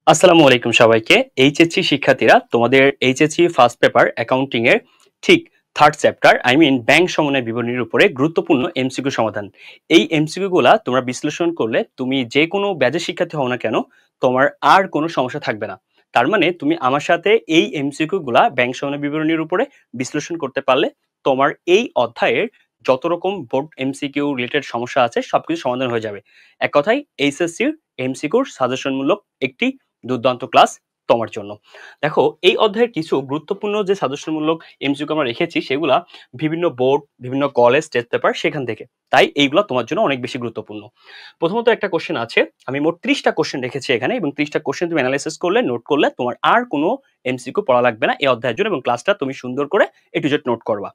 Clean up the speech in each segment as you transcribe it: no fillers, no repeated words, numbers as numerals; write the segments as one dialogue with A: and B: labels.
A: আসসালামু আলাইকুম সবাইকে। এইচএসসি শিক্ষার্থীরা, তোমাদের এইচএসসি ফার্স্ট পেপার অ্যাকাউন্টিং এর ঠিক থার্ড চ্যাপ্টার ব্যাংক সমন্বয় বিবরণীর উপরে গুরুত্বপূর্ণ এমসিকিউ সমাধান। এই এমসিকিউ গুলা তোমরা বিশ্লেষণ করলে তুমি যে কোনো ব্যাচের শিক্ষার্থী হও না কেন, তোমার আর কোনো সমস্যা থাকবে না। তার মানে তুমি আমার সাথে এই এমসিকিউ গুলা ব্যাংক সমন্বয় বিবরণীর উপরে বিশ্লেষণ করতে পারলে তোমার এই অধ্যায়ের যত রকম বোর্ড এমসিকিউ রিলেটেড সমস্যা আছে সবকিছু সমাধান হয়ে যাবে। এক কথায় এইচএসসির এমসিকিউর সাজেশনমূলক একটি দুর্দান্ত ক্লাস তোমার জন্য। দেখো, এই অধ্যায়ের কিছু গুরুত্বপূর্ণ যে সাজেশনমূলক এমসিকিউ আমরা রেখেছি সেগুলা বিভিন্ন বোর্ড, বিভিন্ন কলেজ, টেস্ট পেপার সেখান থেকে। তাই এইগুলো তোমার জন্য অনেক বেশি গুরুত্বপূর্ণ। প্রথমত একটা কোশ্চেন আছে, আমি মোট 30টা কোশ্চেন রেখেছি এখানে, এবং 30টা কোশ্চেন তুমি অ্যানালাইসিস করলে, নোট করলে তোমার আর কোনো এমসিকিউ পড়া লাগবে না এই অধ্যায়ের জন্য, এবং ক্লাসটা তুমি সুন্দর করে এ টু জেড নোট করবা।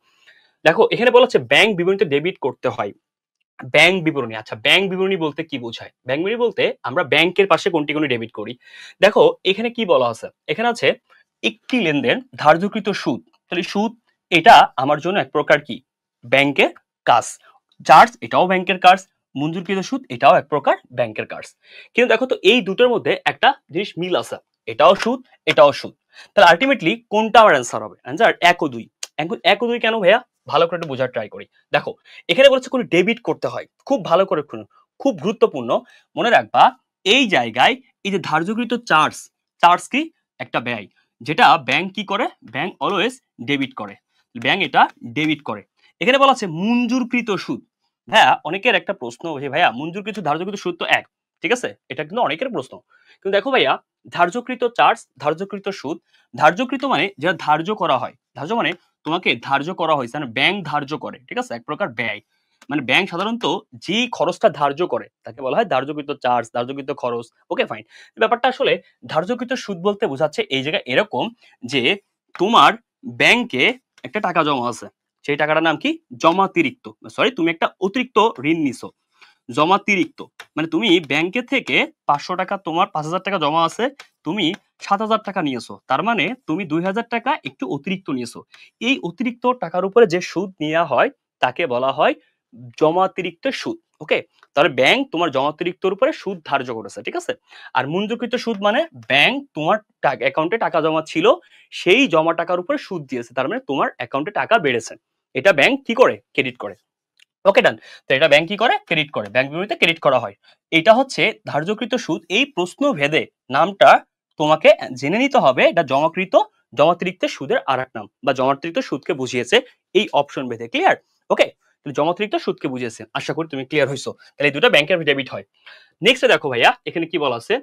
A: দেখো, এখানে বলা হচ্ছে ব্যাংক বিবরণীতে ডেবিট করতে হয়। ব্যাংক বিবরণী, আচ্ছা ব্যাংক বিবরণী বলতে কি বোঝায়? ব্যাংক বিবরণী বলতে আমরা ব্যাংকের পাশে কোনটি কোনটি ডেবিট করি। দেখো এখানে কি বলা আছে, এখানে আছে একটি লেনদেন ধার্যকৃত সুদ। তাহলে সুদ এটা আমার জন্য এক প্রকার কি ব্যাংকের কাজ। চার্জ এটাও ব্যাংকের কাজ, মঞ্জুরকৃত সুদ এটাও এক প্রকার ব্যাংকের কাজ। কিন্তু দেখো তো এই দুটোর মধ্যে একটা জিনিস মিল আছে, এটাও সুদ এটাও সুদ। তাহলে আলটিমেটলি কোনটা আমার অ্যান্সার হবে? অ্যান্সার 1 ও 2। এখন 1 ও 2 কেন ভাইয়া? ভালো করে একটু বোঝার ট্রাই করি। দেখো, এখানে বলেছে কোনো ডেবিট করতে হয়, খুব ভালো করে শুনুন, খুব গুরুত্বপূর্ণ। মনে রাখবা এই জায়গায় এই যে ধার্যকৃত চার্জ, চার্জ কি একটা ব্যয়, যেটা ব্যাংক কি করে, ব্যাংক অলওয়েজ ডেবিট করে, ব্যাংক এটা ডেবিট করে। এখানে বলা আছে মঞ্জুরকৃত সুদ। ভাইয়া অনেকের একটা প্রশ্ন, যে ভাইয়া মঞ্জুরকৃত ধার্যকৃত সুদ তো এক, ঠিক আছে, এটা কিন্তু অনেকের প্রশ্ন। কিন্তু দেখো ভাইয়া, ধার্যকৃত চার্জ, ধার্যকৃত সুদ, ধার্যকৃত মানে যেটা ধার্য করা হয়, ধার্য মানে তোমাকে ধার্য করা হয়েছে, মানে ব্যাংক ধার্য করে, ঠিক আছে, এক প্রকার ব্যয়। মানে ব্যাংক সাধারণত যে খরচটা ধার্য করে তাকে বলা হয় ধার্যকৃত চার্জ, ধার্যকৃত খরচ। Okay fine. ব্যাপারটা আসলে ধার্যকৃত সুদ বলতে বোঝাচ্ছে এই জায়গায় এরকম যে তোমার ব্যাংকে একটা টাকা জমা আছে, সেই টাকাটার নাম কি? জমাতিরিক্ত। সরি, তুমি একটা অতিরিক্ত ঋণ নিছো, জমাতিরিক্ত। মানে তুমি ব্যাংকে থেকে 500 টাকা, তোমার 5,000 টাকা জমা আছে, তুমি 7,000 টাকা নিয়েছো, তার মানে তুমি 2,000 টাকা একটু অতিরিক্ত নিয়েছো। এই অতিরিক্ত টাকার উপরে যে সুদ নেওয়া হয় তাকে বলা হয় জমাতিরিক্ত সুদ। ওকে, তাহলে ব্যাংক তোমার জমাতিরিক্তর উপরে সুদ ধার্য করেছে, ঠিক আছে। আর মঞ্জুরকৃত সুদ মানে ব্যাংক তোমার অ্যাকাউন্টে টাকা জমা ছিল, সেই জমা টাকার উপরে সুদ দিয়েছে, তার মানে তোমার অ্যাকাউন্টে টাকা বেড়েছে, এটা ব্যাংক কি করে? ক্রেডিট করে। ওকে ডান। তো এটা ব্যাংক কি করে? ক্রেডিট করে, ব্যাংক বিবরণীতে ক্রেডিট করা হয়। এটা হচ্ছে ধার্যকৃত সুদ। এই প্রশ্ন ভেদে নামটা তোমাকে জেনে নিতে হবে, এটা জমাকৃত, জমাতিরিক্ত সুদের আরেক নাম, বা জমাতিরিক্ত সুদকে বুঝিয়েছে এই অপশন ভেদে। ক্লিয়ার? ওকে, জমাতিরিক্ত সুদকে বুঝিয়েছে, আশা করি তুমি ক্লিয়ার হইছো। তাহলে এই দুটো ব্যাংকের ডেবিট হয়। নেক্সট দেখো ভাইয়া, এখানে কি বলা আছে,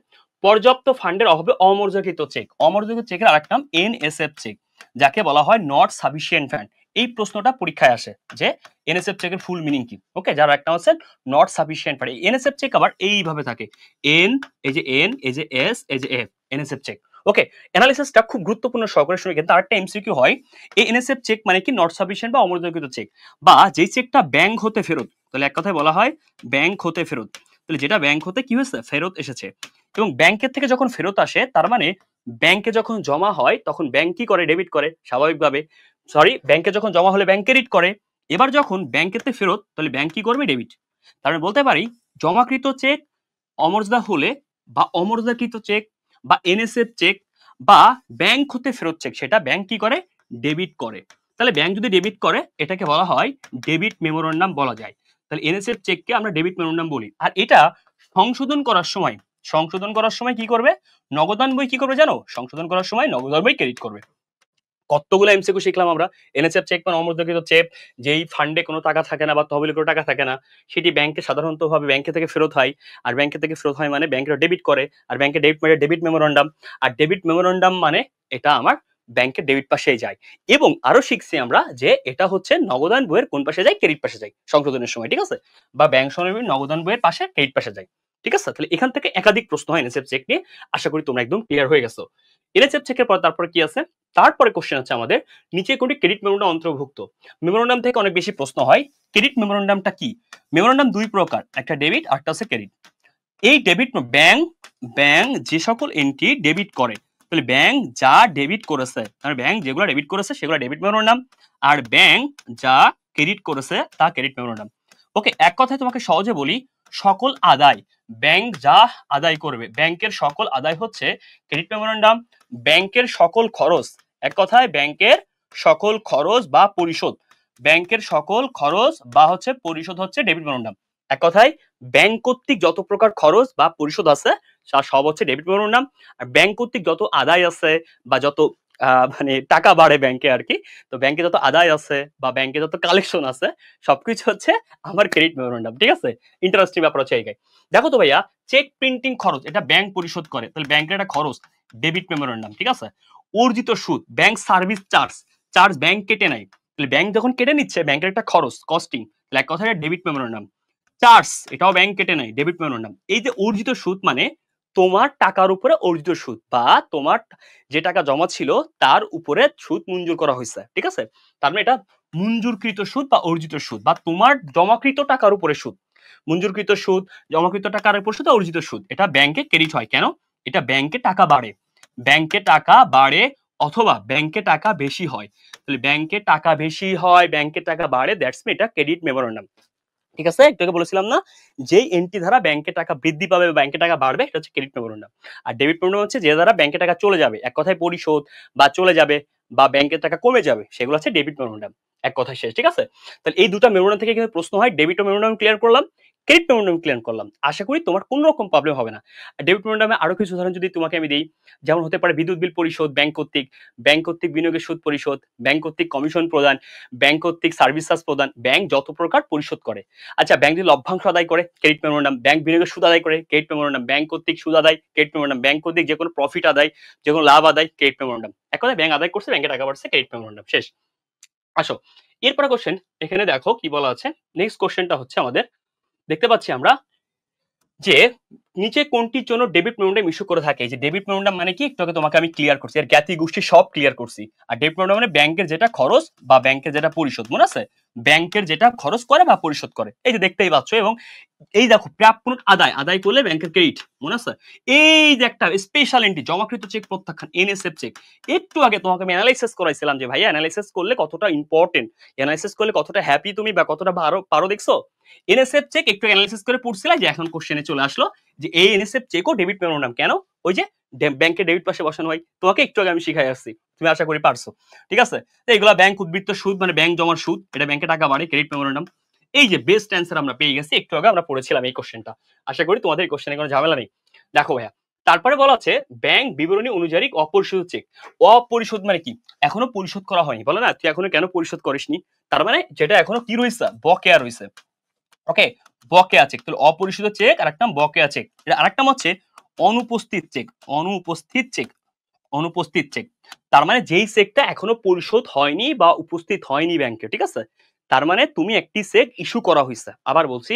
A: পর্যাপ্ত ফান্ডের অভাবে অমর্যাদাকৃত চেক। অমর্যাদাকৃত চেকের আরেক নাম এনএসএফ চেক, যাকে বলা হয় নট সাফিসিয়েন্ট ফান্ড। এই প্রশ্নটা পরীক্ষায় আসে যে এনএসএফ চেকের ফুল মিনিং কি। ওকে, যারা একটা হচ্ছে not sufficient fund. NSF cheque আবার এইভাবে থাকে, এন, এই যে এন, এই যে এস, এই যে এফ, এনএসএফ চেক। ওকে, অ্যানালিসিসটা খুব গুরুত্বপূর্ণ সহকারে শুনে, কিন্তু আরেকটা এমসিকিউ হয়, এই এনএসএফ চেক মানে কি? নট সাফিসিয়েন্ট বা অমর্যাদাকৃত চেক, বা যেই চেকটা ব্যাংক হতে ফেরত। তাহলে এক কথায় বলা হয় ব্যাংক হতে ফেরত। তাহলে যেটা ব্যাংক হতে কি হয়েছে? ফেরত এসেছে। এবং ব্যাংকের থেকে যখন ফেরত আসে, তার মানে ব্যাংকে যখন জমা হয় তখন ব্যাংক কি করে? ডেবিট করে স্বাভাবিকভাবে। সরি, ব্যাংকে যখন জমা হলে ব্যাংক ক্রেডিট করে। এবার যখন ব্যাংকেতে ফেরত, তাহলে ব্যাংক কি করবে? ডেবিট। তার মানে বলতে পারি জমাকৃত চেক অমর্যাদা হলে, বা অমর্যাদাকৃত চেক, বা এনএসএফ চেক, বা ব্যাংক হতে ফেরত চেক, সেটা ব্যাংক কি করে? ডেবিট করে। তাহলে ব্যাংক যদি ডেবিট করে এটাকে বলা হয় ডেবিট মেমোরেন্ডাম বলা যায়। তাহলে এনএসএফ চেককে আমরা ডেবিট মেমোরেন্ডাম বলি। আর এটা সংশোধন করার সময়, সংশোধন করার সময় কি করবে? নগদান বই কি করবে জানো? সংশোধন করার সময় নগদান বই ক্রেডিট করবে। কতগুলো এমসিকিউ শিখলাম আমরা। এনএসএফ চেক মানে অমর্যাদাকৃত চেক, যেই ফান্ডে কোনো টাকা থাকে না বা তহবিলে কোনো টাকা থাকে না, সেটি ব্যাংকে সাধারণতভাবে ব্যাংকে থেকে ফেরত হয়। আর ব্যাংকে থেকে ফেরত হয় মানে ব্যাংকের ডেবিট করে, আর ব্যাংকে ডেবিট মানে ডেবিট মেমোরেন্ডাম। আর ডেবিট মেমোরেন্ডাম মানে এটা আমার ব্যাংকের ডেবিট পাশেই যায়। এবং আরো শিখছি আমরা যে এটা হচ্ছে নগদান বইয়ের কোন পাশে যায়? ক্রেডিট পাশে যায় সংশোধনের সময়, ঠিক আছে। বা ব্যাংক সনদের নগদান বইয়ের পাশে ক্রেডিট পাশে যায়, ঠিক আছে। তাহলে এখান থেকে একাধিক প্রশ্ন হয় এনএসএফ চেক নিয়ে, আশা করি তোমরা একদম ক্লিয়ার হয়ে গেছো। এনএসএফ চেকের পর তারপরে কি আছে? তারপরে কোশ্চেন হচ্ছে আমাদের নিচে কোনটি ক্রেডিট মেমোরেন্ডাম অন্তর্ভুক্ত। মেমোরেন্ডাম থেকে অনেক বেশি প্রশ্ন হয়। ক্রেডিট মেমোরেন্ডামটা কি? মেমোরেন্ডাম দুই প্রকার, একটা ডেবিট আর একটা হচ্ছে ক্রেডিট। এই ডেবিট ব্যাংক, ব্যাংক যে সকল এন্ট্রি ডেবিট করে, তাহলে ব্যাংক যা ডেবিট করেছে, মানে ব্যাংক যেগুলো ডেবিট করেছে সেগুলো ডেবিট মেমোরেন্ডাম, আর ব্যাংক যা ক্রেডিট করেছে তা ক্রেডিট মেমোরেন্ডাম। ওকে, এক কথায় তোমাকে সহজে বলি, সকল আদায়, ব্যাংক যা আদায় করবে, ব্যাংকের সকল আদায় হচ্ছে ক্রেডিট মেমোরেন্ডাম। ব্যাংকের সকল খরচ, এক কথায় ব্যাংকের সকল খরচ বা পরিশোধ, ব্যাংকের সকল খরচ বা হচ্ছে পরিশোধ হচ্ছে ডেবিট মেমোরেন্ডাম। এক কথায় ব্যাংক কর্তৃক যত প্রকার খরচ বা পরিশোধ আছে সব হচ্ছে ডেবিট মেমোরেন্ডাম। আর ব্যাংক কর্তৃক যত আদায় আছে বা যত মানে টাকা বাড়ে ব্যাংকে আর কি, তো ব্যাংকে যত আদায় আছে বা ব্যাংকে যত কালেকশন আছে সবকিছু হচ্ছে আমার ক্রেডিট মেমোরেন্ডাম। ঠিক আছে, ইন্টারেস্টিং ব্যাপার হচ্ছে এইটাই। দেখো তো ভাইয়া, চেক প্রিন্টিং খরচ এটা ব্যাংক পরিশোধ করে, তাহলে ব্যাংকের একটা খরচ ডেবিট মেমোরেন্ডাম। ঠিক আছে, অর্জিত সুদ, bank service charge, charge bank কেটে নেয়, তাহলে ব্যাংক যখন কেটে নিচ্ছে ব্যাংকের একটা খরচ কস্টিং, তাহলে এক কথায় ডেবিট মেমোরেন্ডাম। চার্জ এটাও ব্যাংক কেটে নেয়, ডেবিট মেমোরেন্ডাম। এই যে অর্জিত সুদ মানে তোমার টাকার উপরে অর্জিত সুদ বা তোমার যে টাকা জমা ছিল তার উপরে সুদ মঞ্জুর করা হয়েছে। ঠিক আছে, তার মানে এটা মঞ্জুরকৃত সুদ বা অর্জিত সুদ বা তোমার জমাকৃত টাকার উপরে সুদ। মঞ্জুরকৃত সুদ, জমাকৃত টাকার উপর সুদ, অর্জিত সুদ, এটা ব্যাংকে ক্রেডিট হয়। কেন? এটা ব্যাংকে টাকা বাড়ে, ব্যাংকে টাকা বাড়ে অথবা ব্যাংকে টাকা বেশি হয়। তাহলে ব্যাংকে টাকা বেশি হয়, ব্যাংকে টাকা বাড়ে, দ্যাটস মিন এটা ক্রেডিট মেমোরেন্ডাম। ঠিক আছে, একটু আগে বলেছিলাম না, যেই এন্ট্রি দ্বারা ব্যাংকে টাকা বৃদ্ধি পাবে বা ব্যাংকে টাকা বাড়বে এটা হচ্ছে ক্রেডিট মেমোরেন্ডাম। আর ডেবিট মেমোরেন্ডাম হচ্ছে যে দ্বারা ব্যাংকে টাকা চলে যাবে, এক কথায় পরিশোধ বা চলে যাবে বা ব্যাংকের টাকা কমে যাবে, সেগুলো হচ্ছে ডেবিট মেমোরেন্ডাম। এক কথায় শেষ। ঠিক আছে, তাহলে এই দুটো মেমোরেন্ডাম থেকে কিন্তু প্রশ্ন হয়, ডেবিট মেমোরেন্ডাম ক্লিয়ার করলাম, ক্রেডিট মেমোরেন্ডাম ক্লিয়ার করলাম, আশা করি তোমার কোনো রকম প্রবলেম হবে না। আর ডেবিট মেমোরেন্ডামে আরো কিছু উদাহরণ যদি তোমাকে আমি দিই, যেমন হতে পারে বিদ্যুৎ বিল পরিশোধ ব্যাংক কর্তৃক, ব্যাংক কর্তৃক বিনিয়োগের সুদ পরিশোধ, ব্যাংক কর্তৃক কমিশন প্রদান, ব্যাংক কর্তৃক সার্ভিস চার্জ প্রদান, ব্যাংক যত প্রকার পরিশোধ করে। আচ্ছা, ব্যাংক যদি লভ্যাংশ আদায় করে ক্রেডিট মেমোরেন্ডাম, ব্যাংক বিনিয়োগের সুদ আদায় করে ক্রেডিট মেমোরেন্ডাম, ব্যাংক কর্তৃক সুদ আদায় ক্রেডিট মেমোরেন্ডাম, ব্যাংক কর্তৃক যে কোনো প্রফিট আদায়, যে কোনো লাভ আদায় ক্রেডিট মেমোরেন্ডাম। এক কথায় ব্যাংক আদায় করছে, ব্যাংকে টাকা বাড়ছে, ক্রেডিট মেমোরেন্ডাম। শেষ। আসো এরপরে কোশ্চেন, এখানে দেখো কি বলা আছে। নেক্সট কোশ্চেনটা হচ্ছে আমাদের, দেখতে পাচ্ছি আমরা যে নিচে কোনটির জন্য ডেবিট মেমোরেন্ডাম ইস্যু করে থাকে। এই যে ডেবিট মেমোরেন্ডাম মানে কি, একটু আগে তোমাকে আমি ক্লিয়ার করছি, আর জ্ঞাতি গোষ্ঠী সব ক্লিয়ার করছি। আর ডেবিট মেমোরেন্ডাম মানে ব্যাংকের যেটা খরচ বা ব্যাংকের যেটা পরিশোধ, মনে আছে, ব্যাংকের যেটা খরচ করে বা পরিশোধ করে, এই যে দেখতেই পাচ্ছ। এবং এই দেখো প্রাপ্য আদায়, আদায় করলে ব্যাংকের ক্রেডিট, মনে আছে। এই যে একটা স্পেশাল এন্ট্রি জমাকৃত চেক প্রত্যাখ্যান, এনএসএফ চেক, একটু আগে তোমাকে আমি অ্যানালাইসিস করাইছিলাম যে ভাইয়া অ্যানালাইসিস করলে কতটা ইম্পর্টেন্ট, অ্যানালাইসিস করলে কতটা হ্যাপি তুমি বা কতটা পারো দেখছো। এনএসএফ চেক একটু অ্যানালাইসিস করে পড়ছিলাম, যে এখন কোশ্চেনে চলে আসলো যে এই এনএসএফ চেকও ডেবিট মেমোরেন্ডাম। কেন? ওই যে ব্যাংকে ডেবিট পাশে বসানো হয়, তোমাকে একটু আগে আমি শিখাই আসছি, তুমি আশা করি পারছো। ঠিক আছে, তো এগুলা ব্যাংক উদ্বৃত্ত সুদ মানে ব্যাংক জমার সুদ, এটা ব্যাংকে টাকা বাড়ে, ক্রেডিট মেমোরেন্ডাম। এই যে বেস্ট অ্যান্সার আমরা পেয়ে গেছি, একটু আগে আমরা পড়েছিলাম এই কোশ্চেনটা। আশা করি তোমাদের এই কোশ্চেনে কোনো ঝামেলা নেই। দেখো ভাইয়া, তারপরে বলা আছে ব্যাংক বিবরণী অনুযায়ী অপরিশোধ চেক। অপরিশোধ মানে কি? এখনো পরিশোধ করা হয়নি, বলে না তুই এখনো কেন পরিশোধ করিসনি, তার মানে যেটা এখনো কি রয়েছে, বকেয়া রয়েছে। ওকে, বকেয়া চেক, তাহলে অপরিশোধ চেক আর একটা বকেয়া চেক, এটা আরেকটা হচ্ছে অনুপস্থিত চেক। অনুপস্থিত চেক, অনুপস্থিত চেক, তার মানে যেই চেকটা এখনো পরিশোধ হয়নি বা উপস্থিত হয়নি ব্যাংকে। ঠিক আছে, তার মানে তুমি একটি চেক ইস্যু করা হয়েছে। আবার বলছি,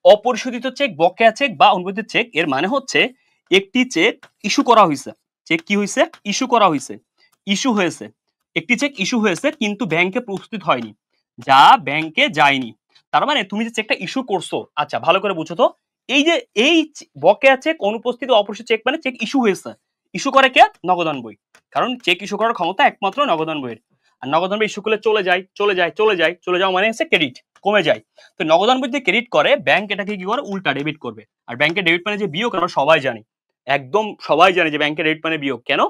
A: অপরিশোধিত চেক, বকেয়া চেক বা অনুপস্থিত চেক, এর মানে হচ্ছে একটি চেক ইস্যু করা হয়েছে। চেক কি হয়েছে? ইস্যু করা হয়েছে, ইস্যু হয়েছে, একটি চেক ইস্যু হয়েছে কিন্তু ব্যাংকে প্রস্তুত হয়নি, যা ব্যাংকে যায়নি। তার মানে তুমি যে চেকটা ইস্যু করছো, আচ্ছা ভালো করে বুঝো তো, এই যে এই বকেয়া চেক, অনুপস্থিত, অপরিশোধিত চেক মানে চেক ইস্যু হয়েছে। ইস্যু করে কে? নগদান বই, কারণ চেক ইস্যু করার ক্ষমতা একমাত্র নগদান বইয়ের। আর নগদান বই ইস্যু করলে চলে যায়, চলে যায়, চলে যায়, চলে যাওয়া মানে হচ্ছে ক্রেডিট, কমে যায়। তো নগদান বই দিয়ে ক্রেডিট করে, ব্যাংক এটাকে কি করে? উল্টা ডেবিট করবে। আর ব্যাংকের ডেবিট মানে যে বিয়োগ, আমরা সবাই জানি, একদম সবাই জানে যে ব্যাংকের ডেবিট মানে বিয়োগ। কেন?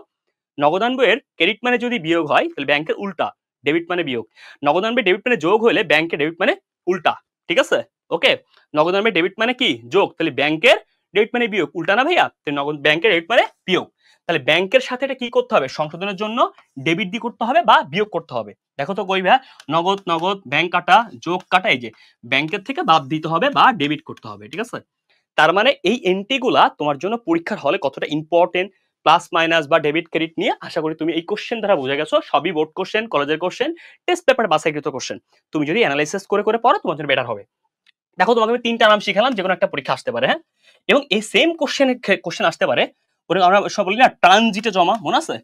A: নগদান বইয়ের ক্রেডিট মানে যদি বিয়োগ হয় তাহলে ব্যাংকের উল্টা, ডেবিট মানে বিয়োগ। নগদান বই ডেবিট মানে যোগ হলে ব্যাংকের ডেবিট মানে উল্টা। ঠিক আছে, ওকে। নগদান বই ডেবিট মানে কি? যোগ, তাহলে ব্যাংকের ডেবিট মানে বিয়োগ, উল্টা না ভাইয়া? নগদ ব্যাংকের ডেবিট মানে বিয়োগ, তাহলে ব্যাংকের সাথে এটা কি করতে হবে? সংশোধনের জন্য ডেবিট দিয়ে করতে হবে বা বিয়োগ করতে হবে। দেখো তো কই ভাইয়া, নগদ নগদ, ব্যাংক কাটা, যোগ কাটা, এই যে ব্যাংকের থেকে বাদ দিতে হবে বা ডেবিট করতে হবে। ঠিক আছে, তার মানে এই এন্ট্রিগুলা তোমার জন্য পরীক্ষার হলে কতটা ইম্পর্টেন্ট, প্লাস মাইনাস বা ডেবিট ক্রেডিট নিয়ে আশা করি তুমি এই কোশ্চেন দ্বারা বুঝে গেছো। সবই বোর্ড কোশ্চেন, কলেজের কোশ্চেন, টেস্ট পেপার বাছাইকৃত কোশ্চেন। তুমি যদি অ্যানালাইসিস করে করে পড়ো তোমার জন্য বেটার হবে। দেখো তোমাকে আমি তিনটা নাম শিখালাম, যে কোনো একটা পরীক্ষা আসতে পারে, হ্যাঁ। এবং এই সেম কোশ্চেন আসতে পারে, আমরা সব বলি না ট্রানজিটে জমা, মনে আছে?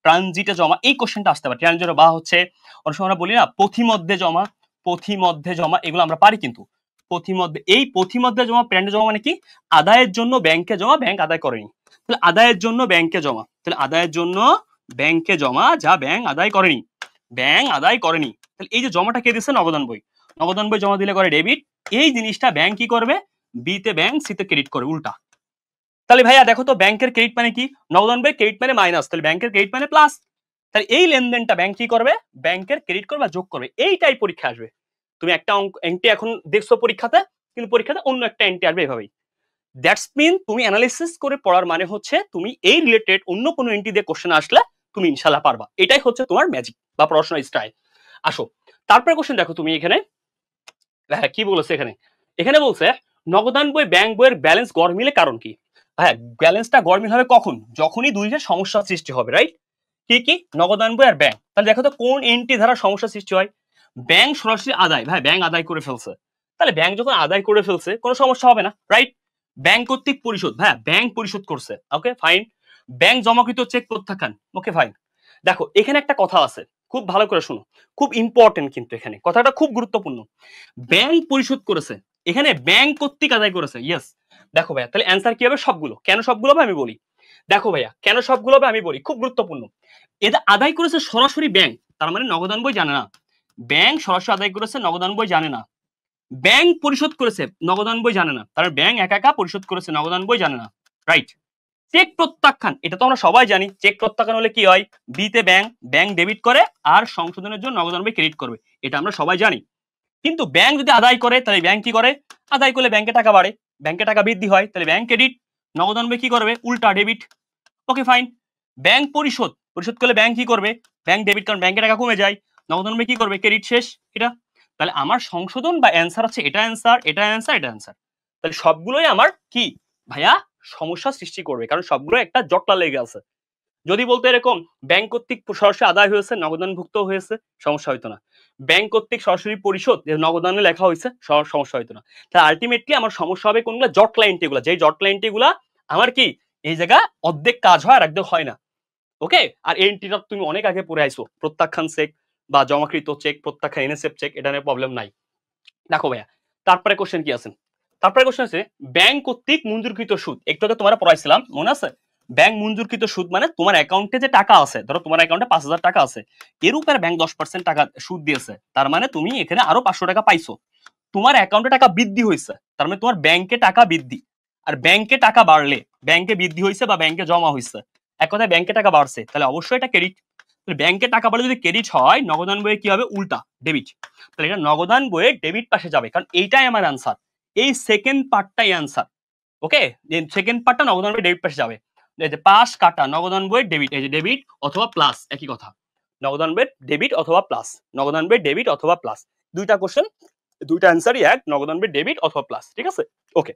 A: ট্রানজিটে জমা, এই কোশ্চেনটা আসতে পারে। ট্রানজিটে বা হচ্ছে অনেক সময় আমরা বলি না পথিমধ্যে জমা, পথিমধ্যে জমা, এগুলো আমরা পারি কিন্তু। পথিমধ্যে, এই পথিমধ্যে জমা, প্যান্ডে জমা মানে কি? আদায়ের জন্য ব্যাংকে জমা, ব্যাংক আদায় করেনি, তাহলে আদায়ের জন্য ব্যাংকে জমা, তাহলে আদায়ের জন্য ব্যাংকে জমা যা ব্যাংক আদায় করেনি, ব্যাংক আদায় করেনি। তাহলে এই যে জমাটা কে দিচ্ছে? নগদান বই। নগদান বই জমা দিলে করে ডেবিট, এই জিনিসটা ব্যাংক কি করবে? বি তে ব্যাংক সি তে ক্রেডিট করে, উল্টা। তাহলে ভাইয়া দেখো তো ব্যাংকের ক্রেডিট মানে কি, নগদান বই ক্রেডিট মানে মাইনাস, তাহলে ব্যাংকের ক্রেডিট মানে প্লাস। তাহলে এই লেনদেনটা ব্যাংক কি করবে, ব্যাংকের ক্রেডিট করবে বা যোগ করবে, এইটাই পরীক্ষা আসবে। তুমি একটা এন্ট্রি এখন দেখছো পরীক্ষাতে, কিন্তু পরীক্ষাতে অন্য একটা এন্ট্রি আসবে এভাবেই। দ্যাটস মিন তুমি অ্যানালিসিস করে পড়ার মানে হচ্ছে তুমি এই রিলেটেড অন্য কোনো এন্ট্রি দিয়ে কোশ্চেন আসলে তুমি ইনশাল্লাহ পারবা, এটাই হচ্ছে তোমার ম্যাজিক বা পড়াশোনার স্টাইল। আসো তারপরে কোশ্চেন দেখো তুমি এখানে, হ্যাঁ কি বলেছে এখানে, এখানে বলছে নগদান বই ব্যাংক বইয়ের ব্যালেন্স গড় মিলে কারণ কি। হ্যাঁ ব্যালেন্সটা গড় মিল হবে কখন, যখনই দুইটা সমস্যা সৃষ্টি হবে, রাইট। কি কি, নগদান বই আর ব্যাংক। তাহলে দেখো তো কোন এন্ট্রি দ্বারা সমস্যা সৃষ্টি হয়, ব্যাংক সরাসরি আদায়, ভাই ব্যাংক আদায় করে ফেলছে, তাহলে ব্যাংক যখন আদায় করে ফেলছে কোনো সমস্যা হবে না, রাইট। ব্যাংক কর্তৃক পরিশোধ, হ্যাঁ ব্যাংক পরিশোধ করছে, ওকে ফাইন। ব্যাংক জমাকৃত চেক প্রত্যাখ্যান, ওকে ফাইন। দেখো এখানে একটা কথা আছে, খুব ভালো করে শোনো, খুব ইম্পর্টেন্ট কিন্তু এখানে কথাটা খুব গুরুত্বপূর্ণ। ব্যাংক পরিশোধ করেছে, এখানে ব্যাংক কর্তৃক আদায় করেছে, ইয়েস। দেখো ভাইয়া তাহলে অ্যান্সার কি হবে, সবগুলো। কেন সবগুলো হবে আমি বলি, দেখো ভাইয়া কেন সবগুলো হবে আমি বলি, খুব গুরুত্বপূর্ণ। এটা আদায় করেছে সরাসরি ব্যাংক, তার মানে নগদান বই জানে না। ব্যাংক সরাসরি আদায় করেছে, নগদান বই জানে না। ব্যাংক পরিশোধ করেছে, নগদান বই জানে না, তার ব্যাংক একা একা পরিশোধ করেছে, নগদান বই জানে না, রাইট। চেক প্রত্যাখ্যান, এটা তো আমরা সবাই জানি, চেক প্রত্যাখ্যান হলে কি হয়, বি তে ব্যাংক, ব্যাংক ডেবিট করে আর সংশোধনের জন্য নগদান বই ক্রেডিট করবে, এটা আমরা সবাই জানি। কিন্তু ব্যাংক যদি আদায় করে তাহলে ব্যাংক কি করে, আদায় করলে ব্যাংকে টাকা বাড়ে, ব্যাংকে টাকা বৃদ্ধি হয়, তাহলে ব্যাংক ক্রেডিট, নগদান বই কি করবে, উল্টা ডেবিট, ওকে ফাইন। ব্যাংক পরিশোধ, পরিশোধ করলে ব্যাংক কি করবে, ব্যাংক ডেবিট, কারণ ব্যাংকে টাকা কমে যায়, নগদান বই কি করবে, ক্রেডিট, শেষ এটা। তাহলে আমার সংশোধন বা অ্যান্সার হচ্ছে এটা অ্যান্সার, এটা অ্যান্সার, এটা অ্যান্সার। তাহলে সবগুলোই আমার কি ভাইয়া সমস্যা সৃষ্টি করবে, কারণ সবগুলো একটা জটলা লেগে আছে। যদি বলতো এরকম ব্যাংক কর্তৃক সরাসরি আদায় হয়েছে, নগদানভুক্ত হয়েছে, সমস্যা হইতো না। ব্যাংক কর্তৃক সরাসরি পরিশোধ, নগদানে লেখা হয়েছে, সমস্যা হইতো না। তাহলে আলটিমেটলি আমার সমস্যা হবে কোনগুলো, জটলা এন্ট্রিগুলো, যেই জটলা এন্ট্রিগুলা আমার কি এই জায়গা অর্ধেক কাজ হয় আর একদম হয় না, ওকে। আর এই এন্ট্রিটা তুমি অনেক আগে পড়ে আইছো, প্রত্যাখ্যান চেক বা জমাকৃত চেক, প্রত্যাখ্যান এনএসএফ চেক, এটা নিয়ে প্রবলেম নাই। দেখো ভাইয়া তারপরে কোশ্চেন কি আছে, তারপরে কোশ্চেন আছে ব্যাংক কর্তৃক মঞ্জুরকৃত সুদ, একটু আগে তোমার পড়াইছিলাম মনে আছে। ব্যাংক মঞ্জুরকৃত সুদ মানে তোমার অ্যাকাউন্টে যে টাকা আছে, ধরো তোমার অ্যাকাউন্টে ৫,০০০ টাকা আছে, এর উপর ব্যাংক 10% টাকা সুদ দিয়েছে, তার মানে তুমি এখানে আরো ৫০০ টাকা পাইছো, তোমার অ্যাকাউন্টে টাকা বৃদ্ধি হয়েছে, তার মানে তোমার ব্যাংকে টাকা বৃদ্ধি। আর ব্যাংকে টাকা বাড়লে, ব্যাংকে বৃদ্ধি হয়েছে বা ব্যাংকে জমা হয়েছে, এক কথায় ব্যাংকে টাকা বাড়ছে, তাহলে অবশ্যই এটা ক্রেডিট। ব্যাংকে টাকা বাড়লে যদি ক্রেডিট হয়, নগদান বইয়ে কি হবে, উল্টা ডেবিট। তাহলে এটা নগদান বইয়ে ডেবিট পাশে যাবে, কারণ এইটাই আমার আনসার, এই সেকেন্ড পার্টটাই আনসার, ওকে। সেকেন্ড পার্টটা নগদান বই ডেবিট পাশে যাবে, এই যে পাশ কাটা নগদান বই ডেবিট, এই যে ডেবিট অথবা প্লাস, একই কথা, নগদান বই ডেবিট অথবা প্লাস, নগদান বই ডেবিট অথবা প্লাস, দুইটা কোশ্চেন, দুইটা অ্যান্সারই এক, নগদান বই ডেবিট অথবা প্লাস, ঠিক আছে, ওকে।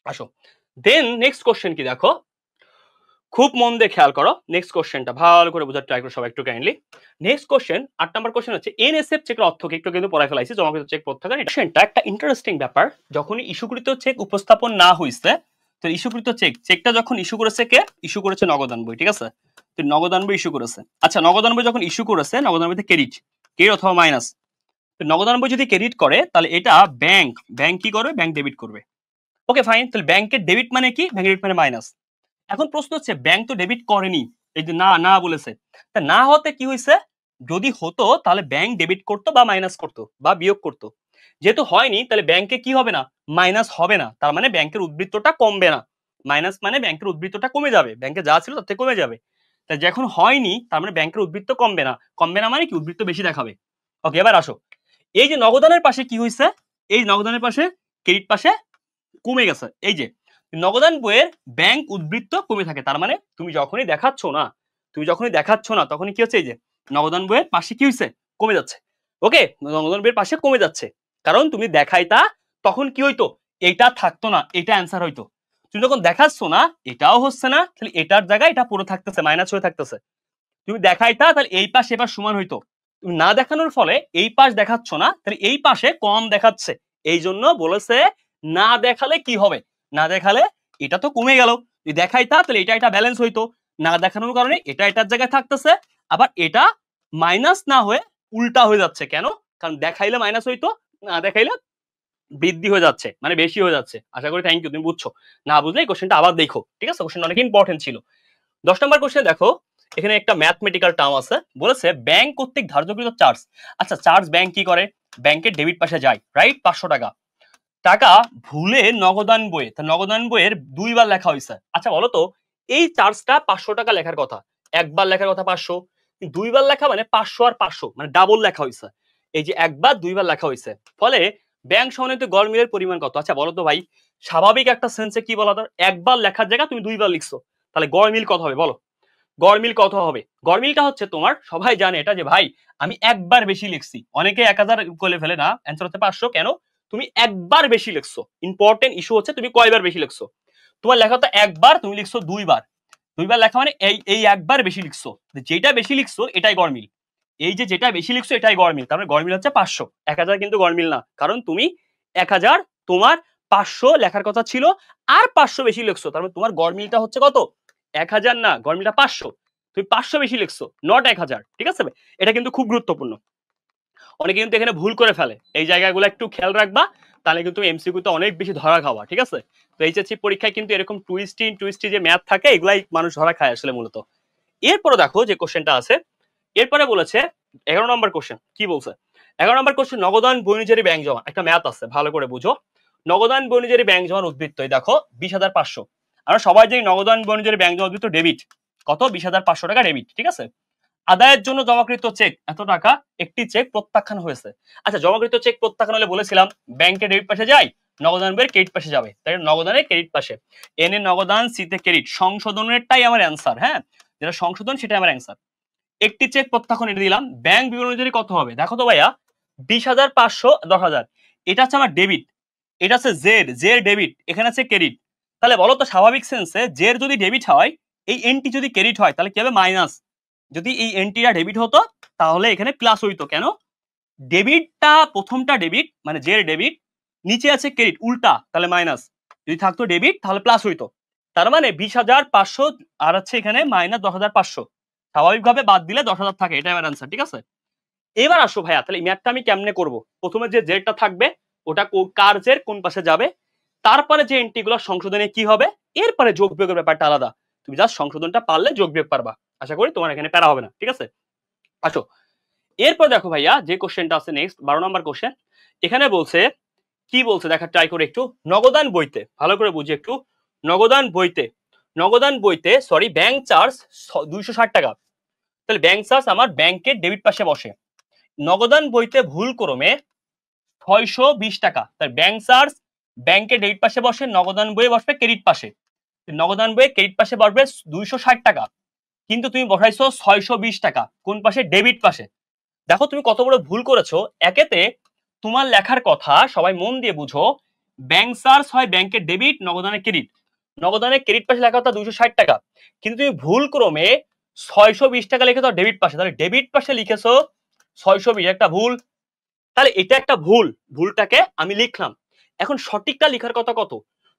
A: আসো দেন নেক্সট কোশ্চেন কি দেখো, খুব মন দিয়ে খেয়াল করো, নেক্সট কোশ্চেনটা ভালো করে বোঝার ট্রাই করো সবাই একটু কাইন্ডলি। নেক্সট কোশ্চেন ৮ নম্বর কোশ্চেন হচ্ছে এনএসএফ চেকের অর্থ কি, একটু কিন্তু পড়াই ফেলাইছি, জমাকৃত চেক প্রত্যাখ্যান। এটা কোশ্চেনটা একটা ইন্টারেস্টিং ব্যাপার, যখনই ইস্যুকৃত চেক উপস্থাপন না হইছে, তো ইস্যুকৃত চেকটা যখন ইস্যু করেছে কে, ইস্যু করেছে নগদান বই, ঠিক আছে, তো নগদান বই ইস্যু করেছে, আচ্ছা নগদান বই যখন ইস্যু করেছে, নগদান বইতে ক্রেডিট, ক্রেডিট অথবা মাইনাস। তো নগদান বই যদি ক্রেডিট করে তাহলে এটা ব্যাংক, ব্যাংক কি করবে, ব্যাংক ডেবিট করবে, ওকে ফাইন। তাহলে ব্যাংকের ডেবিট মানে কি, ব্যাংক ডেবিট মানে মাইনাস। এখন প্রশ্ন হচ্ছে ব্যাংক তো ডেবিট করেনি, এই যে না না বলেছে, তা না হতে কি হয়েছে, যদি হতো তাহলে ব্যাংক ডেবিট করতো বা মাইনাস করতো বা বিয়োগ করতো, যেহেতু হয়নি তাহলে ব্যাংকে কি হবে না, মাইনাস হবে না, তার মানে ব্যাংকের উদ্বৃত্তটা কমবে না, মাইনাস মানে ব্যাংকের উদ্বৃত্তটা কমে যাবে, ব্যাংকে যা ছিল তার থেকে কমে যাবে, তাই যখন হয়নি তার মানে ব্যাংকের উদ্বৃত্ত কমবে না, কমবে না মানে কি উদ্বৃত্ত বেশি দেখাবে, ওকে। এবার আসো এই যে নগদানের পাশে কি হয়েছে, এই নগদানের পাশে ক্রেডিট পাশে কমে গেছে, এই যে নগদান বইয়ের ব্যাংক উদ্বৃত্ত কমে থাকে, তার মানে তুমি যখনই দেখাচ্ছ না, তুমি যখনই দেখাচ্ছ না তখনই কি হচ্ছে, এই যে নগদান বইয়ের পাশে কি হয়েছে, কমে যাচ্ছে, ওকে, নগদান বইয়ের পাশে কমে যাচ্ছে, কারণ তুমি দেখাইতা তখন কি হইতো, এটা থাকতো না, এটা অ্যান্সার হইতো। তুমি যখন দেখাচ্ছ না, এটাও হচ্ছে না, তাহলে এটার জায়গায় এটা পুরো থাকতেছে, মাইনাস হয়ে থাকতেছে, তুমি দেখাইতা তাহলে এই পাশ এবার সমান হইতো, তুমি না দেখানোর ফলে এই পাশ দেখাচ্ছ না, তাহলে এই পাশে কম দেখাচ্ছে, এই জন্য বলেছে না দেখালে কি হবে, না দেখালে এটা তো কমে গেল, যদি দেখাইতা তাহলে এটা এটা ব্যালেন্স হইতো, না দেখানোর কারণে এটা এটার জায়গায় থাকতেছে, আবার এটা মাইনাস না হয়ে উল্টা হয়ে যাচ্ছে, কেন, কারণ দেখাইলে মাইনাস হইতো, না দেখাইলে বৃদ্ধি হয়ে যাচ্ছে, মানে বেশি হয়ে যাচ্ছে। আশা করি থ্যাংক ইউ, তুমি বুঝছো, না বুঝলে এই কোশ্চেনটা আবার দেখো, ঠিক আছে, কোশ্চেনটা অনেক ইম্পর্টেন্ট ছিল। ১০ নম্বর কোশ্চেন দেখো, এখানে একটা ম্যাথমেটিক্যাল টার্ম আছে, বলেছে ব্যাংক কর্তৃক ধার্যকৃত চার্জ, আচ্ছা চার্জ ব্যাংক কি করে, ব্যাংকের ডেবিট পাশে যায়, রাইট, ৫০০ টাকা, টাকা ভুলে নগদান বইয়ে, তা নগদান বইয়ের 2 বার লেখা হয়েছে। আচ্ছা বলো তো, এই চার্জটা 500 টাকা লেখার কথা, একবার লেখার কথা 500, 2 বার লেখা মানে 500 আর 500 মানে ডাবল লেখা হয়েছে। এই যে একবার 2 বার লেখা হয়েছে, ফলে ব্যাংক সমন্বিত গড় মিলের পরিমাণ কত? আচ্ছা বলো তো ভাই, স্বাভাবিক একটা সেন্সে কি বলা দরকার, একবার লেখার জায়গা তুমি 2 বার লিখছো, তাহলে গড় মিল কত হবে বলো? গড় মিল কত হবে? গড় মিলটা হচ্ছে তোমার, সবাই জানে এটা, যে ভাই আমি একবার বেশি লিখছি, অনেকে 1000 করে ফেলে না, অ্যান্সার হচ্ছে 500। কেন? তুমি একবার বেশি লিখছো। ইম্পর্টেন্ট ইস্যু হচ্ছে তুমি কয়বার বেশি লিখছো। তোমার লেখা তো একবার, তুমি লিখছো 2 বার। 2 বার লেখা মানে এই একবার বেশি লিখছো, যেটা বেশি লিখছো এটাই গড় মিল। এই যে যেটা বেশি লিখছো এটাই গড় মিল, তার মানে গড় মিল হচ্ছে 500। 1000 কিন্তু গড় মিল না, কারণ তুমি 1000 তোমার 500 লেখার কথা ছিল, আর 500 বেশি লিখছো, তার মানে তোমার গড় মিলটা হচ্ছে কত? 1000 না, গড় মিলটা 500। তুমি 500 বেশি লিখছো, নট 1000। ঠিক আছে? এটা কিন্তু খুব গুরুত্বপূর্ণ। অনেকে কিন্তু এখানে ভুল করে ফেলে, এই জায়গাগুলো একটু খেয়াল রাখবা, তাহলে কিন্তু এমসিকিউতে অনেক বেশি ধরা খাওয়া। ঠিক আছে? তো এইচএসসি পরীক্ষায় কিন্তু এরকম টুইস্টি যে ম্যাথ থাকে, এগুলাই মানুষ ধরা খায় আসলে মূলত। এরপরে দেখো যে কোশ্চেনটা আছে, এরপরে বলেছে 11 নম্বর কোশ্চেন। কি বলছে 11 নম্বর কোশ্চেন? নগদান বৈনিজারি ব্যাংক জমা। একটা ম্যাথ আছে, ভালো করে বুঝো। নগদান বৈনিজারি ব্যাংক জমার উদ্বৃত্ত দেখো 20,500। আমরা সবাই জানি নগদান বৈনিজারি ব্যাংক জমা উদ্বৃত্ত ডেবিট, কত? 20,500 টাকা ডেবিট। ঠিক আছে? আদায়ের জন্য জমাকৃত চেক এত টাকা, একটি চেক প্রত্যাখ্যান হয়েছে। আচ্ছা, জমাকৃত চেক প্রত্যাখ্যান হলে বলেছিলাম ব্যাংকে ডেবিট পাশে যায়, নগদান বইয়ের ক্রেডিট পাশে যাবে, তাই নগদানের ক্রেডিট পাশে। এন এ নগদান, সি তে ক্রেডিট, সংশোধনেরটাই আমার অ্যান্সার। হ্যাঁ, যেটা সংশোধন সেটাই আমার অ্যান্সার। একটি চেক প্রত্যাখ্যান এটা দিলাম, ব্যাংক বিবরণ অনুযায়ী কত হবে দেখো তো ভাইয়া, 20,500 10,000। এটা হচ্ছে আমার ডেবিট, এটা হচ্ছে জের ডেবিট, এখানে আছে ক্রেডিট। তাহলে বলো তো স্বাভাবিক সেন্সে জের যদি ডেবিট হয়, এই এনটি যদি ক্রেডিট হয়, তাহলে কি হবে? মাইনাস। যদি এই এনটিটা ডেবিট হতো তাহলে এখানে প্লাস হইতো। কেন? ডেবিটটা প্রথমটা ডেবিট মানে জের ডেবিট, নিচে আছে ক্রেডিট, উল্টা, তাহলে মাইনাস। যদি থাকতো ডেবিট তাহলে প্লাস হইতো। তার মানে 20,500 আর হচ্ছে এখানে মাইনাস 10,500, স্বাভাবিকভাবে বাদ দিলে 10,000 থাকে, এটাই আমার অ্যান্সার। ঠিক আছে? এবার আসো ভাইয়া, তাহলে এই ম্যাথটা আমি কেমনে করব? প্রথমে যে জেরটা থাকবে ওটা কার জের, কোন পাশে যাবে, তারপরে যে এন্ট্রিগুলো সংশোধনে কি হবে, এরপরে যোগ বিয়োগের ব্যাপারটা আলাদা। তুমি জাস্ট সংশোধনটা পারলে যোগ বিয়োগ পারবা, আশা করি তোমার এখানে প্যারা হবে না। ঠিক আছে? আসো, এরপর দেখো ভাইয়া যে কোশ্চেনটা আছে নেক্সট 12 নম্বর কোশ্চেন। এখানে বলছে, কি বলছে দেখা ট্রাই করে একটু। নগদান বইতে, ভালো করে বুঝি একটু। নগদান বইতে সরি ব্যাংক চার্জ 260 টাকা। তাহলে ব্যাংক চার্জ আমার ব্যাংকের ডেবিট পাশে বসে, নগদান বইতে ভুল ক্রমে 620 টাকা। তাই ব্যাংক চার্জ ব্যাংকের ডেবিট পাশে বসে, নগদান বইয়ে বসবে ক্রেডিট পাশে। নগদান বইয়ে ক্রেডিট পাশে বসবে 260 টাকা, কিন্তু তুমি বসাইছো 620 টাকা কোন পাশে? ডেবিট পাশে। দেখো তুমি কত বড় ভুল করেছো। একেতে তোমার লেখার কথা সবাই মন দিয়ে বুঝো, ব্যাংক চার্জ হয় ব্যাংকের ডেবিট, নগদানের ক্রেডিট। নগদানের ক্রেডিট পাশে লেখা কথা 260 টাকা, কিন্তু তুমি ভুল ক্রমে 620 টাকা লিখেছো ডেবিট পাশে, তাহলে ডেবিট পাশে লিখেছো 620, একটা ভুল। তাহলে এটা একটা ভুল, ভুলটাকে আমি লিখলাম। এখন সঠিকটা লেখার কথা কত?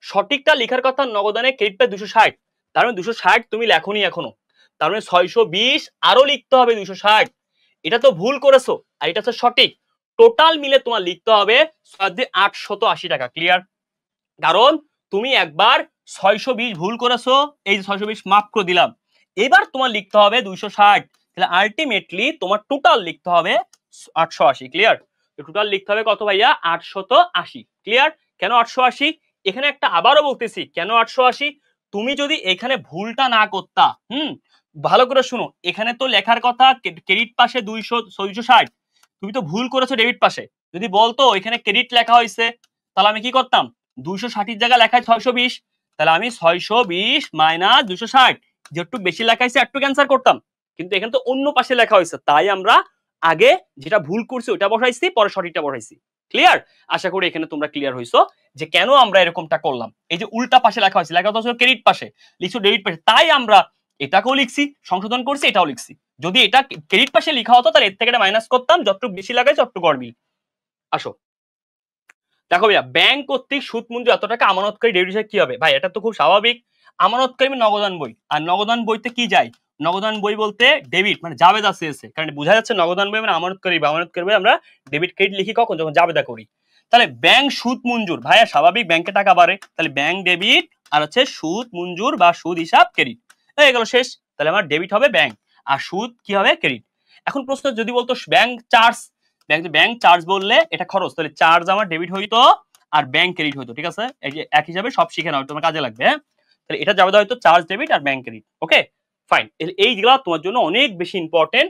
A: সঠিকটা লেখার কথা নগদানের ক্রেডিট পাশে 260, তার মানে 260 তুমি লেখোনি এখনো, তার মানে 620 আরো লিখতে হবে 260। এটা তো ভুল করেছো, আর এটা হচ্ছে সঠিক। টোটাল মিলে তোমার লিখতে হবে 880 টাকা। ক্লিয়ার? কারণ তুমি একবার 620 ভুল করেছো, এই যে 620 মাফ করে দিলাম, এবার তোমার লিখতে হবে 260, তাহলে আলটিমেটলি তোমার টোটাল লিখতে হবে 880। ক্লিয়ার? টোটাল লিখতে হবে কত ভাইয়া? 880। ক্লিয়ার? কেন 880? এখানে একটা আবারও বলতেছি কেন 880। তুমি যদি এখানে ভুলটা না করতা, ভালো করে শুনো, এখানে তো লেখার কথা ক্রেডিট পাশে 260, তুমি তো ভুল করেছো ডেবিট পাশে। যদি বলতো এখানে ক্রেডিট লেখা হয়েছে, তাহলে আমি কি করতাম? 260 জায়গা লেখায় 620, তাহলে আমি 620 মাইনাস 260, যেটুকু বেশি লেখাইছে একটু ক্যান্সার করতাম। কিন্তু এখানে তো অন্য পাশে লেখা হয়েছে, তাই আমরা আগে যেটা ভুল করছি ওটা বসাইছি, পরে সঠিকটা বসাইছি। ক্লিয়ার? আশা করি এখানে তোমরা ক্লিয়ার হইছো যে কেন আমরা এরকমটা করলাম। এই যে উল্টা পাশে লেখা হয়েছে, লেখা হচ্ছে ক্রেডিট পাশে, লিখছো ডেবিট পাশে, তাই আমরা এটাকেও লিখছি, সংশোধন করছি, এটাও লিখছি। যদি এটা ক্রেডিট পাশে লেখা হতো তাহলে এর থেকে এটা মাইনাস করতাম, যতটুকু বেশি লাগাই ততটুকু গড়মিল। আসো দেখো ভাইয়া, ব্যাংক কর্তৃক সুদ মঞ্জুর এত টাকা আমানতকারী ডেবিট হিসেবে কি হবে? ভাই এটা তো খুব স্বাভাবিক, আমানতকারী নগদান বই, আর নগদান বইতে কি যায়? নগদান বই বলতে ডেবিট মানে জাবেদা চেয়েছে, কারণ বোঝা যাচ্ছে নগদান বই মানে আমানতকারী বা আমানতকারী বই আমরা ডেবিট ক্রেডিট লিখি কখন? যখন জাবেদা করি। তাহলে ব্যাংক সুদ মঞ্জুর, ভাইয়া স্বাভাবিক ব্যাংকে টাকা বাড়ে, তাহলে ব্যাংক ডেবিট আর হচ্ছে সুদ মঞ্জুর বা সুদ হিসাব ক্রেডিট, হয়ে গেল শেষ। তাহলে আমার ডেবিট হবে ব্যাংক, আর সুদ কি হবে? ক্রেডিট। এখন প্রশ্ন যদি বলতো ব্যাংক চার্জ, ব্যাংক চার্জ বললে এটা খরচ, তাহলে চার্জ আমার ডেবিট হইতো, আর ব্যাংক ক্রেডিট হইতো, ঠিক আছে? এই যে এক হিসাবে সব শিখে নাও, তোমার কাজে লাগবে। হ্যাঁ, তাহলে এটা যাবে হয়তো চার্জ ডেবিট আর ব্যাংক ক্রেডিট। ওকে ফাইন, এইগুলা তোমার জন্য অনেক বেশি ইম্পর্টেন্ট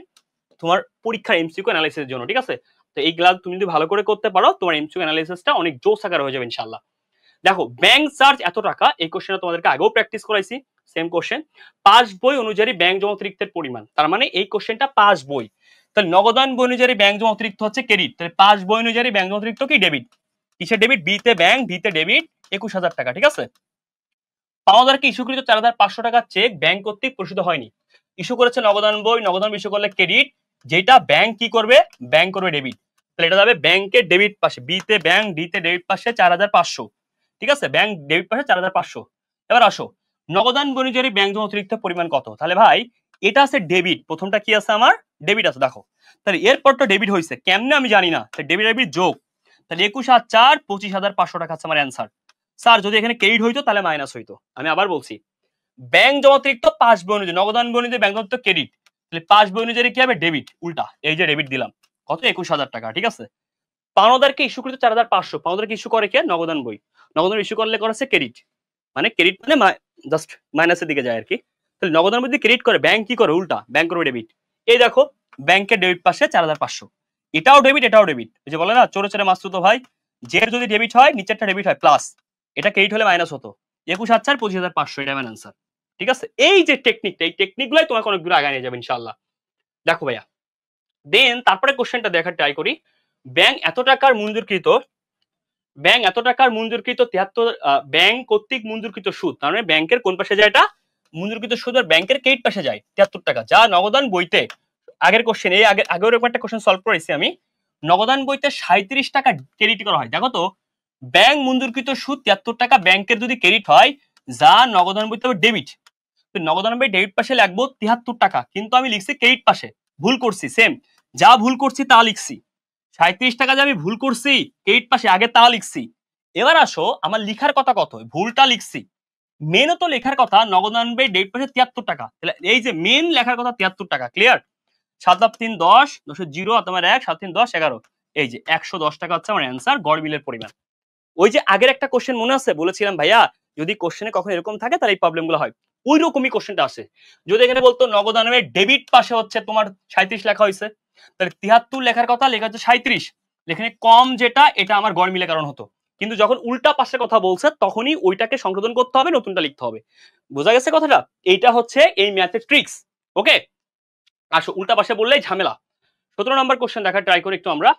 A: তোমার পরীক্ষার এমসিকিউ অ্যানালাইসিসের জন্য, ঠিক আছে? তো এইগুলা তুমি যদি ভালো করে করতে পারো তোমার এমসিকিউ অ্যানালাইসিসটা অনেক জোস আকার হয়ে যাবে ইনশাআল্লাহ। দেখো ব্যাংক চার্জ এত টাকা, এই কোশ্চেনটা তোমাদেরকে আগেও প্র্যাকটিস করাইছি, সেম কোশ্চেন। পাস বই অনুযায়ী ব্যাংক জমা অতিরিক্তের পরিমাণ, তার মানে এই কোশ্চেনটা পাস বই, তাহলে নগদান বই অনুযায়ী ব্যাংক জমা অতিরিক্ত হচ্ছে ক্রেডিট, তাহলে পাস বই অনুযায়ী ব্যাংক জমা অতিরিক্ত কি ডেবিট। কিসের ডেবিট? বিতে ব্যাংক, ডিতে ডেবিট, 21,000 টাকা, ঠিক আছে? পাওনাদারকে ইস্যুকৃত 4,500 টাকার চেক ব্যাংক কর্তৃক প্রসূত হয়নি, ইস্যু করেছে নগদান বই, নগদান ইস্যু করলে ক্রেডিট, যেটা ব্যাংক কি করবে? ব্যাংক করবে ডেবিট, তাহলে এটা যাবে ব্যাংকের ডেবিট পাশে, বিতে ব্যাংক, ডিতে ডেবিট পাশে 4,500, ঠিক আছে? ব্যাংক ডেবিট পাশে 4,500। এবার আসো নগদান বই অনুযায়ী ব্যাংক জমা অতিরিক্ত পরিমাণ কত, তাহলে ভাই এটা আছে ডেবিট, প্রথমটা কি আছে আমার? ডেবিট আছে, দেখো তাহলে এরপর তো ডেবিট হয়েছে কেমনে আমি জানি না, ডেবিট ডেবিট যোগ, তাহলে 21 আর 4 25,500 টাকা আছে আমার অ্যান্সার। স্যার যদি এখানে ক্রেডিট হইতো তাহলে মাইনাস হইতো। আমি আবার বলছি, ব্যাংক জমা অতিরিক্ত পাস বই অনুযায়ী, নগদান বই অনুযায়ী ব্যাংক জমা ক্রেডিট, তাহলে পাস বই অনুযায়ী কি হবে? ডেবিট, উল্টা, এই যে ডেবিট দিলাম কত? 21,000 টাকা, ঠিক আছে? পাওনাদারকে ইস্যু করতে 4,500, পাওনাদারকে ইস্যু করে কে? নগদান বই, নগদান ইস্যু করলে করেছে ক্রেডিট, মানে ক্রেডিট মানে জাস্ট মাইনাসের দিকে যায় আর কি। তাহলে নগদান বই ক্রেডিট করে, ব্যাংক কি করে? উল্টা, ব্যাংক করবে ডেবিট। এই দেখো ব্যাংকের ডেবিট পাশে 4,500, এটাও ডেবিট এটাও ডেবিট, ওই যে বলে না চোরে চোরে মাছ তো ভাই, জের যদি ডেবিট হয় নিচেরটা ডেবিট হয় প্লাস, এটা ক্রেডিট হলে মাইনাস হতো। 21 আর 4 25,500, এটা আমার অ্যান্সার, ঠিক আছে? এই যে টেকনিকটা, এই টেকনিকগুলাই তোমাকে অনেক দূর আগায় নিয়ে যাবে ইনশাআল্লাহ। দেখো ভাইয়া, দেন তারপরে কোশ্চেনটা দেখার ট্রাই করি। ব্যাংক এত টাকার মঞ্জুরকৃত, ব্যাংক এত টাকার মঞ্জুরকৃত 73 ব্যাংক কর্তৃক মঞ্জুরকৃত সুদ, তার মানে ব্যাংকের কোন পাশে যায়? এটা মঞ্জুরকৃত সুদ আর ব্যাংকের ক্রেডিট পাশে যায় 73 টাকা, যা নগদান বইতে, আগের কোশ্চেন, এই আগের এরকম একটা কোশ্চেন সলভ করেছি আমি, নগদান বইতে 37 টাকা ক্রেডিট করা হয়। দেখো তো ব্যাংক মঞ্জুরকৃত সুদ 73 টাকা, ব্যাংকের যদি ক্রেডিট হয়, যা নগদান বইতে হবে ডেবিট, নগদান বই ডেবিট পাশে লাগবো 73 টাকা, কিন্তু আমি লিখছি ক্রেডিট পাশে, ভুল করছি, সেম যা ভুল করছি তা লিখছি, 37 টাকা যে আমি ভুল করছি ক্রেডিট পাশে আগে তা লিখছি। এবার আসো আমার লিখার কথা কত, ভুলটা লিখছি, মেনও তো লেখার কথা নগদান বই ডেবিট পাশে 73 টাকা, তাহলে এই যে মেন লেখার কথা 73 টাকা, ক্লিয়ার? 7 আর 3 10, 10 0 আর তোমার 1, 7 3 10 11, এই যে 110 টাকা হচ্ছে আমার অ্যান্সার, গড় বিলের পরিমাণ। ওই যে আগের একটা কোশ্চেন মনে আছে, বলেছিলাম ভাইয়া যদি কোশ্চেনে কখনো এরকম থাকে তাহলে এই প্রবলেমগুলো হয়, ওই রকমই কোশ্চেনটা আসে। যদি এখানে বলতো নগদানের ডেবিট পাশে হচ্ছে তোমার 37 লেখা হয়েছে, তাহলে 73 লেখার কথা, লেখা হচ্ছে 37, এখানে কম যেটা এটা আমার গড় মিলে কারণ হতো, কিন্তু যখন উল্টা পাশে কথা বলছে তখনই ওইটাকে সংশোধন করতে হবে, নতুনটা লিখতে হবে। বোঝা গেছে কথাটা? এইটা হচ্ছে এই ম্যাথের ট্রিক্স। ওকে আসো, উল্টা পাশে বললেই ঝামেলা। 17 নম্বর কোশ্চেন দেখার ট্রাই করি একটু আমরা।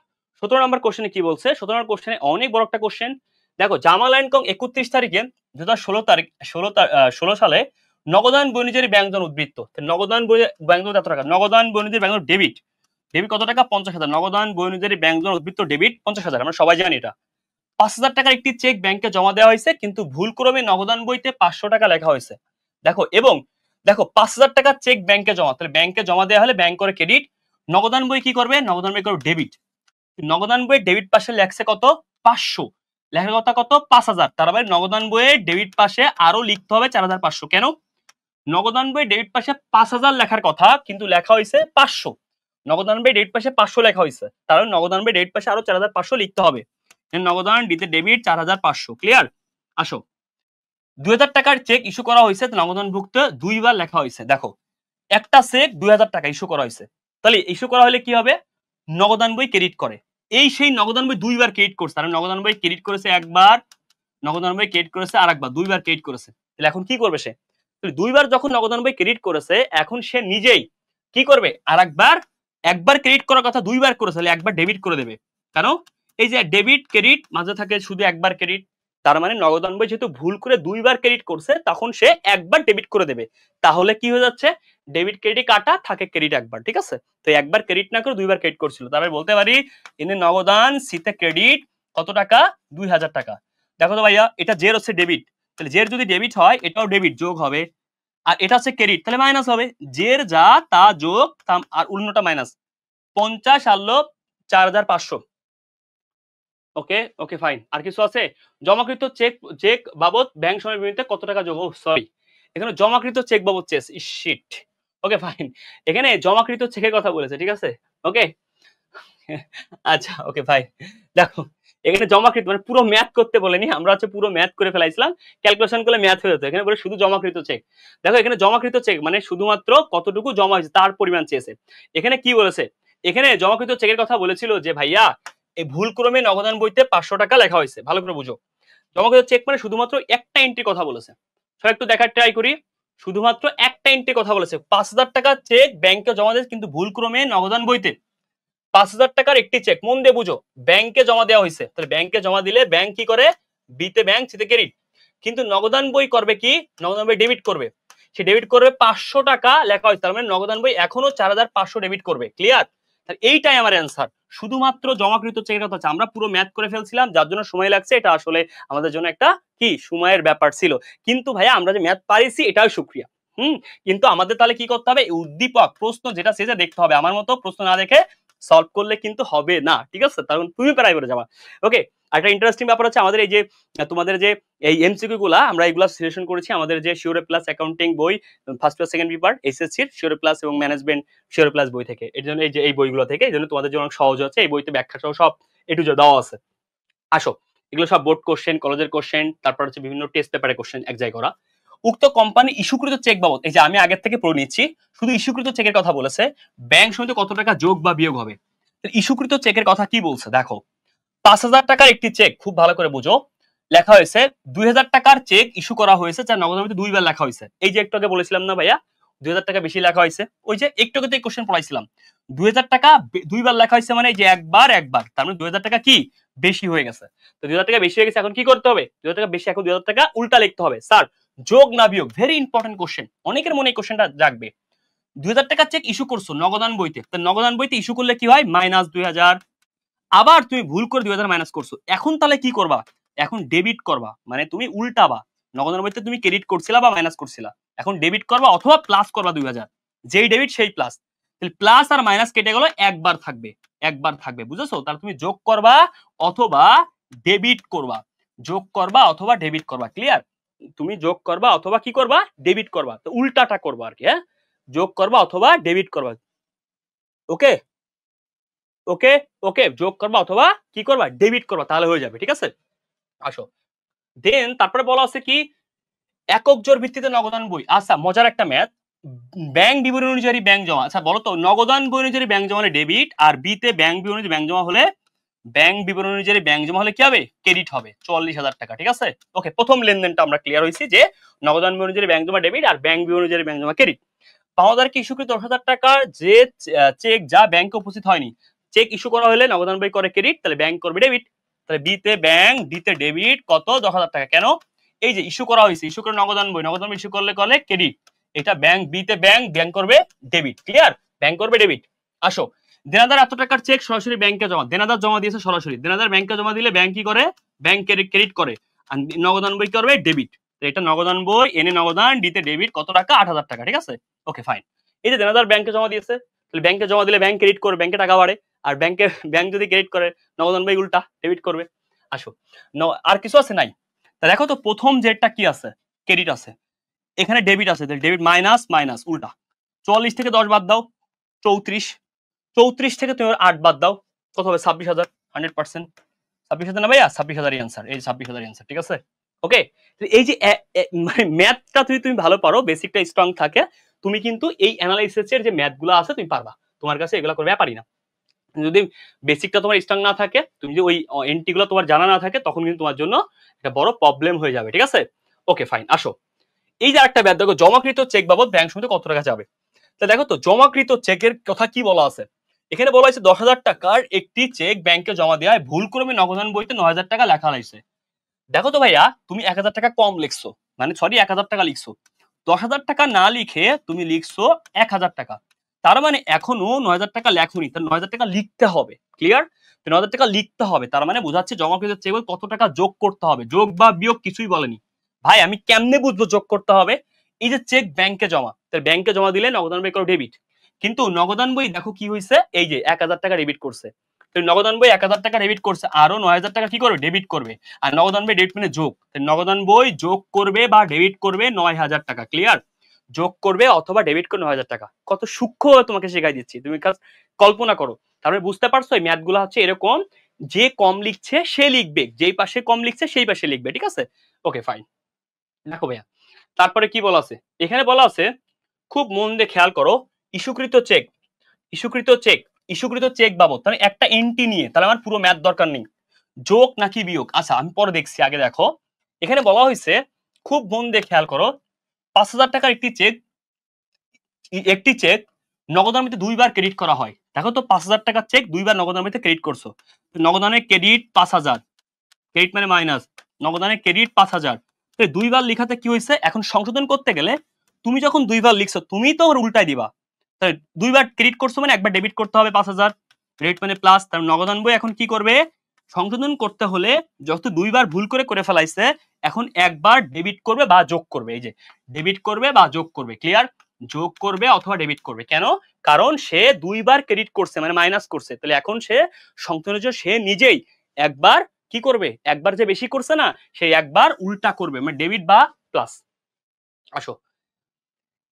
A: 17 নম্বর কোশ্চেনে কি বলছে? 17 নম্বর কোশ্চেনে অনেক বড় একটা কোশ্চেন। দেখো জামাল অ্যান্ড কং 31 তারিখে 2016 সালে নগদান বণিজের ব্যাংকজন উদ্বৃত্ত, নগদান ব্যাংকজন কত টাকা? নগদান বণিজের ব্যাংক ডেবিট, ডেবিট কত টাকা? 50,000, নগদান বণিজের ব্যাংকজন উদ্বৃত্ত ডেবিট 50,000, আমরা সবাই জানি এটা। 5,000 টাকার একটি চেক ব্যাংকে জমা দেওয়া হয়েছে, কিন্তু ভুলক্রমে নগদান বইতে 500 টাকা লেখা হয়েছে। দেখো এবং দেখো 5,000 টাকার চেক ব্যাংকে জমা, তাহলে ব্যাংকে জমা দেওয়া হলে ব্যাংক করে ক্রেডিট, নগদান বই কি করবে? নগদান বই করবে ডেবিট, নগদান বইয়ের ডেবিট পাশে লেখছে কত? 500, লেখার কথা কত? 5,000, তার মানে নগদান বইয়ের ডেবিট পাশে আরো লিখতে হবে 4,500। কেন? নগদান বইয়ের ডেবিট পাশে 5,000 লেখার কথা কিন্তু লেখা হয়েছে 500, নগদান বইয়ের ডেবিট পাশে 500 লেখা হয়েছে, তাহলে নগদান বইয়ের ডেবিট পাশে আরো 4,500 লিখতে হবে। নগদান ডিতে ডেবিট 4,500, ক্লিয়ার? আসো 2,000 টাকার চেক ইস্যু করা হয়েছে, নগদানভুক্ত দুইবার লেখা হয়েছে। দেখো একটা চেক 2,000 টাকা ইস্যু করা হয়েছে, তাহলে ইস্যু করা হলে কি হবে? নগদান বই ক্রেডিট করে, এই সেই নগদান বই দুইবার ক্রেডিট করছে, আর নগদান বই ক্রেডিট করেছে একবার, নগদান বই ক্রেডিট করেছে আরেকবার, দুইবার ক্রেডিট করেছে। তাহলে এখন কি করবে সে? দুইবার যখন নগদান বই ক্রেডিট করেছে, এখন সে নিজেই কি করবে? আরেকবার, একবার ক্রেডিট করার কথা দুইবার করেছে, তাহলে একবার ডেবিট করে দেবে। কেন? এই যে ডেবিট ক্রেডিট মাঝে থাকে শুধু একবার ক্রেডিট, তার মানে নগদান বই যেহেতু ভুল করে দুইবার ক্রেডিট করছে, তখন সে একবার ডেবিট করে দেবে। তাহলে কি হয়ে যাচ্ছে? ডেবিট ক্রেডিট কাটা থাকে ক্রেডিট একবার, ঠিক আছে? তো একবার ক্রেডিট না করে দুইবার ক্রেডিট করছিল, তারপরে বলতে পারি ইনি নগদান, সিতে ক্রেডিট কত টাকা? 2,000 টাকা। দেখো তো ভাইয়া, এটা জের হচ্ছে ডেবিট, তাহলে জের যদি ডেবিট হয় এটাও ডেবিট যোগ হবে, আর এটা হচ্ছে ক্রেডিট তাহলে মাইনাস হবে, জের যা তা যোগ আর অন্যটা মাইনাস। 50 আর 4,500। ওকে ওকে ফাইন, আর কিছু আছে? জমাকৃত চেক, চেক বাবদ ব্যাংক সময়ের বিনিময়ে কত টাকা যোগ? সরি, এখানে জমাকৃত চেক বাবদ চেস, শিট। ওকে ফাইন, এখানে জমাকৃত চেকের কথা বলেছে, ঠিক আছে? ওকে আচ্ছা ওকে ফাইন। দেখো এখানে জমাকৃত মানে পুরো ম্যাথ করতে বলেনি, আমরা হচ্ছে পুরো ম্যাথ করে ফেলাইছিলাম, ক্যালকুলেশন করলে ম্যাথ হয়ে যেত। এখানে বলে শুধু জমাকৃত চেক। দেখো এখানে জমাকৃত চেক মানে শুধুমাত্র কতটুকু জমা হয়েছে তার পরিমাণ চেয়েছে। এখানে কি বলেছে, এখানে জমাকৃত চেকের কথা বলেছিল যে ভাইয়া এই ভুলক্রমে নগদান বইতে 500 টাকা লেখা হয়েছে, ভালো করে বুঝো। জমাকৃত চেক মানে শুধুমাত্র একটা এন্ট্রি কথা বলেছে। সবাই একটু দেখার ট্রাই করি, শুধুমাত্র একটা এন্ট্রি কথা বলেছে। 5,000 টাকা চেক ব্যাংকে জমা দিয়েছে কিন্তু ভুলক্রমে নগদান বইতে 5,000 টাকার একটি চেক, মন দিয়ে বুঝো, ব্যাংকে জমা দেওয়া হয়েছে। তাহলে ব্যাংকে জমা দিলে ব্যাংক কি করে, বিতে ব্যাংক, সিতে ক্রেডিট। কিন্তু নগদান বই করবে কি, নগদান বই ডেবিট করবে। সে ডেবিট করবে 500 টাকা লেখা হয়েছে, তার মানে নগদান বই এখনো 4,500 ডেবিট করবে। ক্লিয়ার? তাহলে এইটাই আমার অ্যান্সার। শুধুমাত্র জমাকৃত চেকের কথা হচ্ছে, আমরা পুরো ম্যাথ করে ফেলছিলাম যার জন্য সময় লাগছে, এটা আসলে আমাদের জন্য একটা কি সময়ের ব্যাপার ছিল। কিন্তু ভাইয়া আমরা যে ম্যাথ পারিছি এটাও শুক্রিয়া। কিন্তু আমাদের তাহলে কি করতে হবে, উদ্দীপক প্রশ্ন যেটা সেটা দেখতে হবে। আমার মতো প্রশ্ন না দেখে সলভ করলে কিন্তু হবে না, ঠিক আছে? কারণ তুমি প্রায় করে যাবা। ওকে, একটা ইন্টারেস্টিং ব্যাপার হচ্ছে আমাদের এই যে তোমাদের যে এই এমসিকিউ গুলা আমরা এগুলা সিলেকশন করেছি আমাদের যে শিওরে প্লাস অ্যাকাউন্টিং বই ফার্স্ট পেপার সেকেন্ড পেপার এসএসসির শিওরে প্লাস এবং ম্যানেজমেন্ট শিওরে প্লাস বই থেকে। এর জন্য এই যে এই বইগুলো থেকে, এই জন্য তোমাদের জন্য সহজ হচ্ছে, এই বইতে ব্যাখ্যা সহ সব এটু দেওয়া আছে। আসো, এগুলো সব বোর্ড কোশ্চেন, কলেজের কোশ্চেন, তারপর হচ্ছে বিভিন্ন টেস্ট পেপারে কোশ্চেন এক জায়গায় করা। উক্ত কোম্পানি ইস্যুকৃত চেক বাবদ, এই যে আমি আগের থেকে পড়ে নিচ্ছি, শুধু ইস্যুকৃত চেকের কথা বলেছে, ব্যাংক সমিতি কত টাকা যোগ বা বিয়োগ হবে। ইস্যুকৃত চেকের কথা কি বলছে দেখো, 5,000 টাকার একটি চেক, খুব ভালো করে বুঝো, লেখা হয়েছে 2,000 টাকার চেক ইস্যু করা হয়েছে, যার নগদ জমিতে দুইবার লেখা হয়েছে। এই যে একটু আগে বলেছিলাম না ভাইয়া 2,000 টাকা বেশি লেখা হয়েছে, ওই যে একটু আগে কোশ্চেন পড়াইছিলাম, 2,000 টাকা দুইবার লেখা হয়েছে, মানে যে একবার তার মানে 2,000 টাকা কি বেশি হয়ে গেছে। তো 2,000 টাকা বেশি হয়ে গেছে, এখন কি করতে হবে, 2,000 টাকা বেশি, এখন 2,000 টাকা উল্টা লিখতে হবে। স্যার যোগ না বিয়োগ, ভেরি ইম্পর্টেন্ট কোশ্চেন, অনেকের মনে এই কোশ্চেনটা জাগবে। 2,000 টাকা চেক ইস্যু করছো নগদান বইতে, তো নগদান বইতে ইস্যু করলে কি হয়, -2,000। আবার তুমি ভুল করে 2,000 মাইনাস করছো, এখন তাহলে কি করবা, এখন ডেবিট করবা, মানে তুমি উল্টাবা। নগদান বইতে তুমি ক্রেডিট করছিলা বা মাইনাস করছিলা, এখন ডেবিট করবা অথবা প্লাস করবা 2,000, যেই ডেবিট সেই প্লাস। তাহলে প্লাস আর মাইনাস কেটে গেল, একবার থাকবে, একবার থাকবে, বুঝেছো? তাহলে তুমি যোগ করবা অথবা ডেবিট করবা, যোগ করবা অথবা ডেবিট করবা। ক্লিয়ার? তুমি যোগ করবা অথবা কি করবা, ডেবিট করবা, তো উল্টাটা করবা আর কি। হ্যাঁ, যোগ করবা অথবা ডেবিট করবা। ওকে ওকে ওকে, যোগ করবা অথবা কি করবা, ডেবিট করবা, তাহলে হয়ে যাবে, ঠিক আছে? আসো, দেন তারপরে বলা আছে কি, একক জোর ভিত্তিতে নগদান বই। আচ্ছা, মজার একটা ম্যাথ, ব্যাংক বিবরণী অনুযায়ী ব্যাংক জমা। আচ্ছা বলো তো, নগদান বই অনুযায়ী ব্যাংক জমা হলে ডেবিট, আর বিতে ব্যাংক বিবরণী অনুযায়ী ব্যাংক জমা হলে, ব্যাংক বিবরণী অনুযায়ী ব্যাংক জমা হলে কি হবে, ক্রেডিট হবে 44,000 টাকা, ঠিক আছে? ওকে, প্রথম লেনদেনটা আমরা ক্লিয়ার হয়েছি যে নগদান বই অনুযায়ী ব্যাংক জমা ডেবিট আর ব্যাংক বিবরণী অনুযায়ী ব্যাংক জমা ক্রেডিট। পাওনাদারকে ইস্যুকৃত 10,000 টাকার যে চেক যা ব্যাংকে উপস্থিত হয়নি, চেক ইস্যু করা হলে নগদান বই করে ক্রেডিট, তাহলে ব্যাংক করবে ডেবিট। তাহলে বিতে ব্যাংক, ডিতে ডেবিট, কত, 10,000 টাকা। কেন, এই যে ইস্যু করা হয়েছে, ইস্যু করে নগদান বই, নগদান বই ইস্যু করলে করলে ক্রেডিট, এটা ব্যাংক, বিতে ব্যাংক, ব্যাংক করবে ডেবিট। ক্লিয়ার? ব্যাংক করবে ডেবিট। আসো, দেনাদার এত টাকার চেক সরাসরি ব্যাংকে জমা, দেনাদার জমা দিয়েছে সরাসরি, দেনাদার ব্যাংকে জমা দিলে ব্যাংক কি করে, ব্যাংক ক্রেডিট করে, আর নগদান বই করবে ডেবিট। এটা নগদান বই, এনে নগদান, ডিতে ডেবিট, কত টাকা, 8,000 টাকা, ঠিক আছে? Okay fine. এই যে দেনাদার ব্যাংকে জমা দিয়েছে, তাহলে ব্যাংকে জমা দিলে ব্যাংক ক্রেডিট করবে, ব্যাংকে টাকা বাড়ে, আর ব্যাংক যদি ক্রেডিট করে নগদান বই উল্টা ডেবিট করবে। আসো, আর কিছু আছে নাই? তা দেখো তো প্রথম যেটা কি আছে, ক্রেডিট আছে, এখানে ডেবিট আছে, তাহলে ডেবিট মাইনাস মাইনাস উল্টা। 44 থেকে 10 বাদ দাও, 34, 34 থেকে তুমি 8 বাদ দাও, কত হবে, 26,000, 100%। 26,000 না ভাইয়া, 26,000 অ্যান্সার, এই 26,000 অ্যান্সার, ঠিক আছে? ওকে, এই যে মানে ম্যাথটা তুমি ভালো পারো, বেসিকটা স্ট্রং থাকে, তুমি কিন্তু এই অ্যানালাইসিসের যে ম্যাথগুলো আছে তুমি পারবা, তোমার কাছে এগুলো করবে ব্যাপারই না। যদি বেসিকটা তোমার স্ট্রং না থাকে, তুমি যদি ওই এন্ট্রিগুলো তোমার জানা না থাকে, তখন কিন্তু তোমার জন্য একটা বড় প্রবলেম হয়ে যাবে, ঠিক আছে? Okay fine. আসো, এই যে একটা ব্যাপার দেখো, জমাকৃত চেক বাবদ ব্যাংক সমিতি কত টাকা যাবে। তা দেখো তো জমাকৃত চেকের কথা কি বলা আছে, এখানে বলা হয়েছে 10,000 টাকার একটি চেক ব্যাংকে জমা দেওয়া হয়, ভুলক্রমে নগদান বইতে 9,000 টাকা লেখা হয়েছে। দেখো তো ভাইয়া, তুমি 1,000 টাকা কম লিখছো, মানে সরি 1,000 টাকা লিখছো, 10,000 টাকা না লিখে তুমি লিখছো 1,000 টাকা, তার মানে এখনো 9,000 টাকা লেখনি, তার 9,000 টাকা লিখতে হবে। ক্লিয়ার? 9,000 টাকা লিখতে হবে, তার মানে বোঝাচ্ছে জমাকৃত চেক কত টাকা যোগ করতে হবে, যোগ বা বিয়োগ কিছুই বলেনি। ভাই আমি কেমনে বুঝবো যোগ করতে হবে, এই যে চেক ব্যাংকে জমা, তাহলে ব্যাংকে জমা দিলে নগদান বই করো ডেবিট, কিন্তু নগদান বই দেখো কি হয়েছে, এই যে 1,000 টাকা ডেবিট করছে, নগদান বই 1,000 টাকা ডেবিট করছে, আরো 9,000 টাকা কি করবে, ডেবিট করবে। আর নগদান বই ডেবিট মানে যোগ, নগদান বই যোগ করবে বা ডেবিট করবে 9,000 টাকা। ক্লিয়ার? যোগ করবে অথবা ডেবিট করে 9,000 টাকা। কত সূক্ষ্ম তোমাকে শেখাই দিচ্ছি, তুমি কল্পনা করো। তারপরে বুঝতে পারছো এই ম্যাথ গুলো হচ্ছে এরকম, যে কম লিখছে সে লিখবে, যেই পাশে কম লিখছে সেই পাশে লিখবে, ঠিক আছে? Okay fine. দেখো ভাইয়া, তারপরে কি বলা আছে, এখানে বলা আছে খুব মন দিয়ে খেয়াল করো, ইস্যুকৃত চেক, ইস্যুকৃত চেক, ইস্যুকৃত চেক বাবদ, তাহলে একটা এন্ট্রি নিয়ে, তাহলে আমার পুরো ম্যাথ দরকার নেই, যোগ নাকি বিয়োগ, আচ্ছা আমি পরে দেখছি, আগে দেখো এখানে বলা হয়েছে, খুব মন দিয়ে খেয়াল করো, 5,000 টাকার একটি চেক নগদানবিতে 2 বার ক্রেডিট করা হয়। দেখো তো 5,000 টাকার চেক 2 বার নগদানবিতে ক্রেডিট করছো, নগদানের ক্রেডিট 5,000, ক্রেডিট মানে মাইনাস, নগদানের ক্রেডিট 5,000, 2 বার লিখাতে কি হয়েছে, এখন সংশোধন করতে গেলে তুমি যখন 2 বার লিখছো তুমি তো উল্টাই দিবা, তাহলে 2 বার ক্রেডিট করছো মানে একবার ডেবিট করতে হবে 5,000, ক্রেডিট মানে প্লাস, তার নগদান বই এখন কি করবে, সংশোধন করতে হলে যত 2 বার ভুল করে ফেলাইছে, এখন একবার ডেবিট করবে বা যোগ করবে, এই যে ডেবিট করবে বা যোগ করবে, ক্লিয়ার, যোগ করবে অথবা ডেবিট করবে, কেন, কারণ সে 2 বার ক্রেডিট করছে মানে মাইনাস করছে, তাহলে এখন সে সংশোধনের জন্য সে নিজেই একবার কি করবে, একবার যে বেশি করছে না সেই একবার উল্টা করবে, মানে ডেবিট বা প্লাস। আসো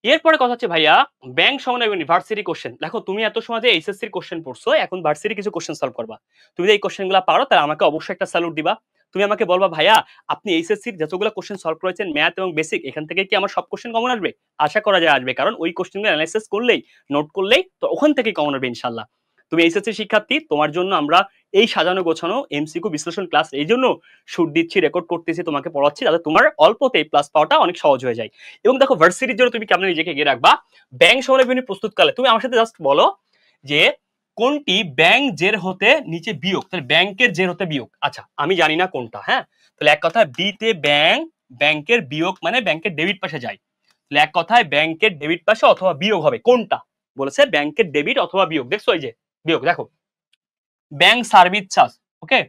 A: এরপরে কথা হচ্ছে ভাইয়া, ব্যাংক সমন্বয় ইউনিভার্সিটি কোশ্চেন, দেখো তুমি এত সময় যে এইচএসসি এর কোশ্চেন পড়ছো, এখন ভার্সিটি কিছু কোশ্চেন সলভ করবা, তুমি যদি এই কোশ্চেনগুলো পারো তাহলে আমাকে অবশ্যই একটা স্যালুট দিবা, তুমি আমাকে বলবা ভাইয়া আপনি এইচএসসি এর যতগুলো কোশ্চেন সলভ করেছেন ম্যাথ এবং বেসিক, এখান থেকে কি আমার সব কোশ্চেন কমন আসবে, আশা করা যায় আসবে, কারণ ওই কোশ্চেনগুলো অ্যানালাইসিস করলেই, নোট করলেই তো ওখান থেকে কমন আসবে ইনশাআল্লাহ। তুমি এইচএসসি শিক্ষার্থী, তোমার জন্য আমরা এই সাজানো গোছানো এমসিকিউ বিশ্লেষণ ক্লাস এই জন্য শুট দিচ্ছি, রেকর্ড করতেছি, তোমাকে পড়াচ্ছি, যাতে তোমার অল্পতেই প্লাস পাওয়াটা অনেক সহজ হয়ে যায়। এবং দেখো ভার্সিটির জন্য তুমি কেমন নিজেকে এগিয়ে রাখবা, ব্যাংক সমন্বয় প্রস্তুতকালে তুমি আমার সাথে জাস্ট বলো যে কোনটি ব্যাংক জের হতে নিচে বিয়োগ, তাহলে ব্যাংকের জের হতে বিয়োগ, আচ্ছা আমি জানি না কোনটা, হ্যাঁ, তাহলে এক কথায় বিতে ব্যাংক, ব্যাংকের বিয়োগ মানে ব্যাংকের ডেবিট পাশে যায়, তাহলে এক কথায় ব্যাংকের ডেবিট পাশে অথবা বিয়োগ হবে, কোনটা বলেছে, ব্যাংকের ডেবিট অথবা বিয়োগ, দেখছো এই যে বিয়োগ, দেখো ব্যাংক সার্ভিস চার্জ, ওকে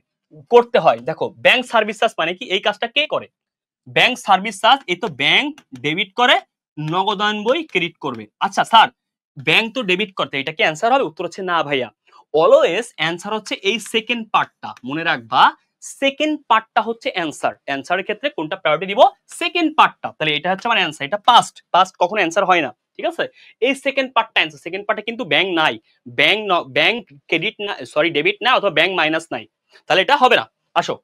A: করতে হয়, দেখো ব্যাংক সার্ভিস চার্জ মানে কি, এই কাজটা কে করে, ব্যাংক সার্ভিস চার্জ, এই তো ব্যাংক ডেবিট করে, নগদান বই ক্রেডিট করবে, আচ্ছা স্যার ব্যাংক তো ডেবিট করতে, এটা কি অ্যান্সার হবে, উত্তর হচ্ছে না ভাইয়া, অলওয়েজ অ্যান্সার হচ্ছে এই সেকেন্ড পার্টটা, মনে রাখবা সেকেন্ড পার্টটা হচ্ছে অ্যান্সার, অ্যান্সারের ক্ষেত্রে কোনটা প্রায়োরিটি দিব, সেকেন্ড পার্টটা, তাহলে এটা হচ্ছে আমার অ্যান্সার, এটা পাস্ট, পাস্ট কখনো অ্যান্সার হয় না, ঠিক আছে, এই সেকেন্ড পার্টটা অ্যান্সার, সেকেন্ড পার্টে কিন্তু ব্যাংক নাই, ব্যাংক ব্যাংক ক্রেডিট না, সরি ডেবিট না অথবা ব্যাংক মাইনাস নাই, তাহলে এটা হবে না। আসো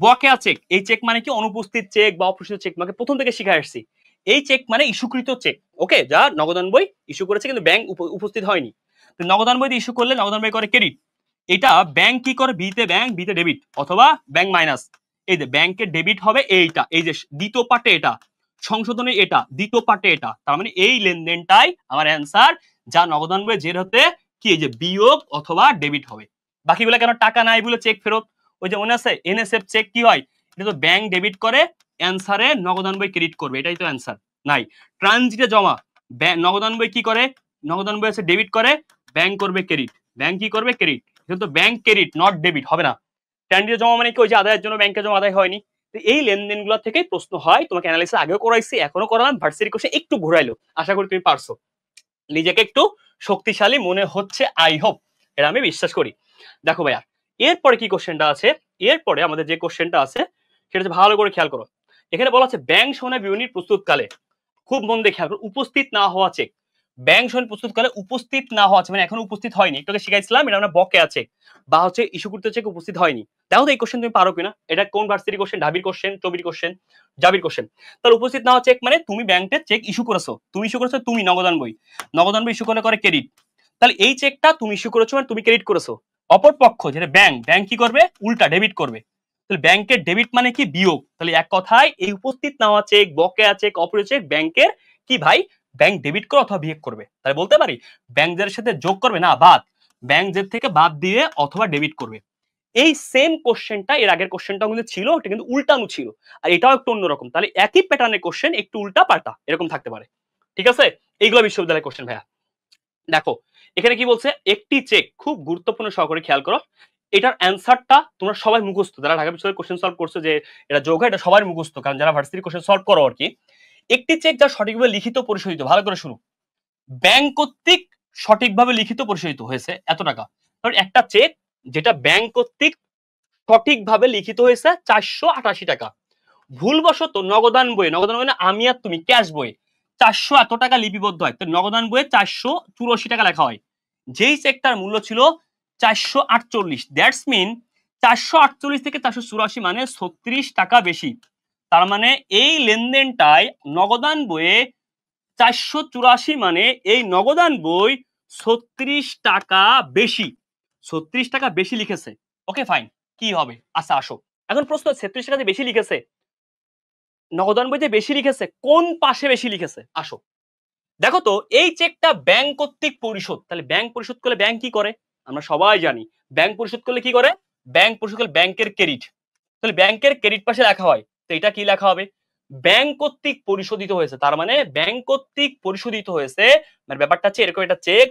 A: বকেয়া চেক, এই চেক মানে কি, অনুপস্থিত চেক বা অপ্রসিত চেক, মানে প্রথম থেকে শিখে আসছি, এই চেক মানে ইস্যুকৃত চেক, ওকে, যা নগদান বই ইস্যু করেছে কিন্তু ব্যাংক উপস্থিত হয়নি, তো নগদান বই ইস্যু করলে নগদান বই করে ক্রেডিট, এটা ব্যাংক কি করে, বিতে ব্যাংক বিতে ডেবিট অথবা ব্যাংক মাইনাস, এই যে ব্যাংকের ডেবিট হবে এইটা, এই যে দ্বিতীয় পার্টে এটা, সংশোধনে এটা দ্বিতীয় পার্টে এটা, তার মানে এই লেনদেনটাই আমার অ্যান্সার, যা নগদান বই জের হতে কি, এই যে বিয়োগ অথবা ডেবিট হবে, বাকিগুলো কেন টাকা নাই বলে চেক ফেরত, ওই যে মনে আছে এনএসএফ চেক কি হয়, এটা তো ব্যাংক ডেবিট করে, অ্যান্সারে নগদান বই ক্রেডিট করবে, এটাই তো অ্যান্সার, নাই ট্রানজিটে জমা, নগদান বই কি করে, নগদান বই আছে ডেবিট করে, ব্যাংক করবে ক্রেডিট, ব্যাংক কি করবে ক্রেডিট, কিন্তু ব্যাংক ক্রেডিট নট ডেবিট হবে না, ট্রানজিটে জমা মানে কি, ওই যে আদায়ের জন্য ব্যাংকে জমা আদায় হয়নি, এই লেনদেনগুলো থেকে প্রশ্ন হয়, তোমাকে অ্যানালাইসিস আগেও করাইছি এখনো করালাম, ভার্সিটি কোর্সে একটু ঘুরাইলো, আশা করি তুমি পারছো, নিজেকে একটু শক্তিশালী মনে হচ্ছে, আই হোপ, এটা আমি বিশ্বাস করি। দেখো ভাইয়া এরপরে কি কোশ্চেনটা আছে, এরপরে আমাদের যে কোশ্চেনটা আছে সেটা হচ্ছে, ভালো করে খেয়াল করো, এখানে বলা আছে ব্যাংক সমন্বয় বিবরণীর প্রস্তুতকালে, খুব মন দিয়ে খেয়াল করো, উপস্থিত না হওয়া চেক, ব্যাংক সমন্বয় প্রস্তুতকালে উপস্থিত না হওয়া চেক মানে এখন উপস্থিত হয়নি, একটু শিখাইছিলাম এটা আমরা বকেয়া চেক বা হচ্ছে ইস্যুকৃত চেক উপস্থিত হয়নি, দেখো তো এই কোশ্চেন তুমি পারো কিনা, এটা কোন ভার্সিটি কোশ্চেন, ঢাবির কোশ্চেন, চবির কোশ্চেন, জাবির কোশ্চেন, তাহলে উপস্থিত না হওয়া চেক মানে তুমি ব্যাংকে চেক ইস্যু করেছো, তুমি ইস্যু করেছো, তুমি নগদান বই, নগদান বই ইস্যু করলে করে ক্রেডিট, তাহলে এই চেকটা তুমি ইস্যু করেছো মানে তুমি ক্রেডিট করেছো, অপর পক্ষ যেটা ব্যাংক, ব্যাংক কি করবে উল্টা ডেবিট করবে, তাহলে ব্যাংকের ডেবিট মানে কি বিয়োগ, তাহলে এক কথায় এই উপস্থিত না হওয়া চেক, বকেয়া চেক, অপরিচিত চেক ব্যাংকের কি ভাই, ব্যাংক ডেবিট করে অথবা বিয়োগ করবে, তাহলে বলতে পারি ব্যাংক জের সাথে যোগ করবে না বাদ, ব্যাংক জের থেকে বাদ দিয়ে অথবা ডেবিট করবে, এই সেম কোশ্চেনটা এর আগের কোশ্চেনটাও কিন্তু ছিল, এটা কিন্তু উল্টানো ছিল, আর এটাও একটু অন্যরকম, তাহলে একই প্যাটার্নের কোশ্চেন একটু উল্টা পাল্টা এরকম থাকতে পারে, ঠিক আছে, এইগুলো বিশ্ববিদ্যালয়ের কোশ্চেন ভাইয়া। দেখো এখানে কি বলছে, একটি চেক, খুব গুরুত্বপূর্ণ সহকারে খেয়াল করো, এটার অ্যান্সারটা তোমরা সবাই মুখস্থ, যারা ঢাকা বিশ্ববিদ্যালয়ের কোশ্চেন সলভ করছো যে এটা যোগ হয়, এটা সবাই মুখস্থ, কারণ যারা ভার্সিটির কোশ্চেন সলভ করো আর কি, একটি চেক যা সঠিকভাবে লিখিত পরিশোধিত, ভালো করে শুনো, ব্যাংক কর্তৃক সঠিকভাবে লিখিত পরিশোধিত হয়েছে এত টাকা, কারণ একটা চেক যেটা ব্যাংক কর্তৃক সঠিকভাবে লিখিত হয়েছে 488 টাকা, ভুলবশত নগদান বইয়ে, নগদান বই না আমি আর তুমি ক্যাশ বইয়ে 400 এত টাকা লিপিবদ্ধ হয়, তো নগদান বইয়ে 484 টাকা লেখা হয়, যেই চেকটার মূল্য ছিল 448, দ্যাটস মিন 448 থেকে 484 মানে 36 টাকা বেশি। তার মানে এই লেনদেনটায় নগদান বইয়ে 484 মানে এই নগদান বই 36 টাকা বেশি, 36 টাকা বেশি লিখেছে। ওকে ফাইন, কি হবে? আচ্ছা আসো, এখন প্রশ্ন, 36 টাকা যে বেশি লিখেছে, নগদান বইতে বেশি লিখেছে, কোন পাশে বেশি লিখেছে? আসো দেখো তো, এই চেকটা ব্যাংক কর্তৃক পরিশোধ, তাহলে ব্যাংক পরিশোধ করলে ব্যাংক কি করে আমরা সবাই জানি, ব্যাংক পরিশোধ করলে কি করে? ব্যাংক পরিশোধ করলে ব্যাংকের ক্রেডিট, তাহলে ব্যাংকের ক্রেডিট পাশে লেখা হয়, তো এটা কি লেখা হবে? ব্যাংক কর্তৃক পরিশোধিত হয়েছে, তার মানে ব্যাংক কর্তৃক পরিশোধিত হয়েছে, মানে ব্যাপারটা হচ্ছে এরকম, একটা চেক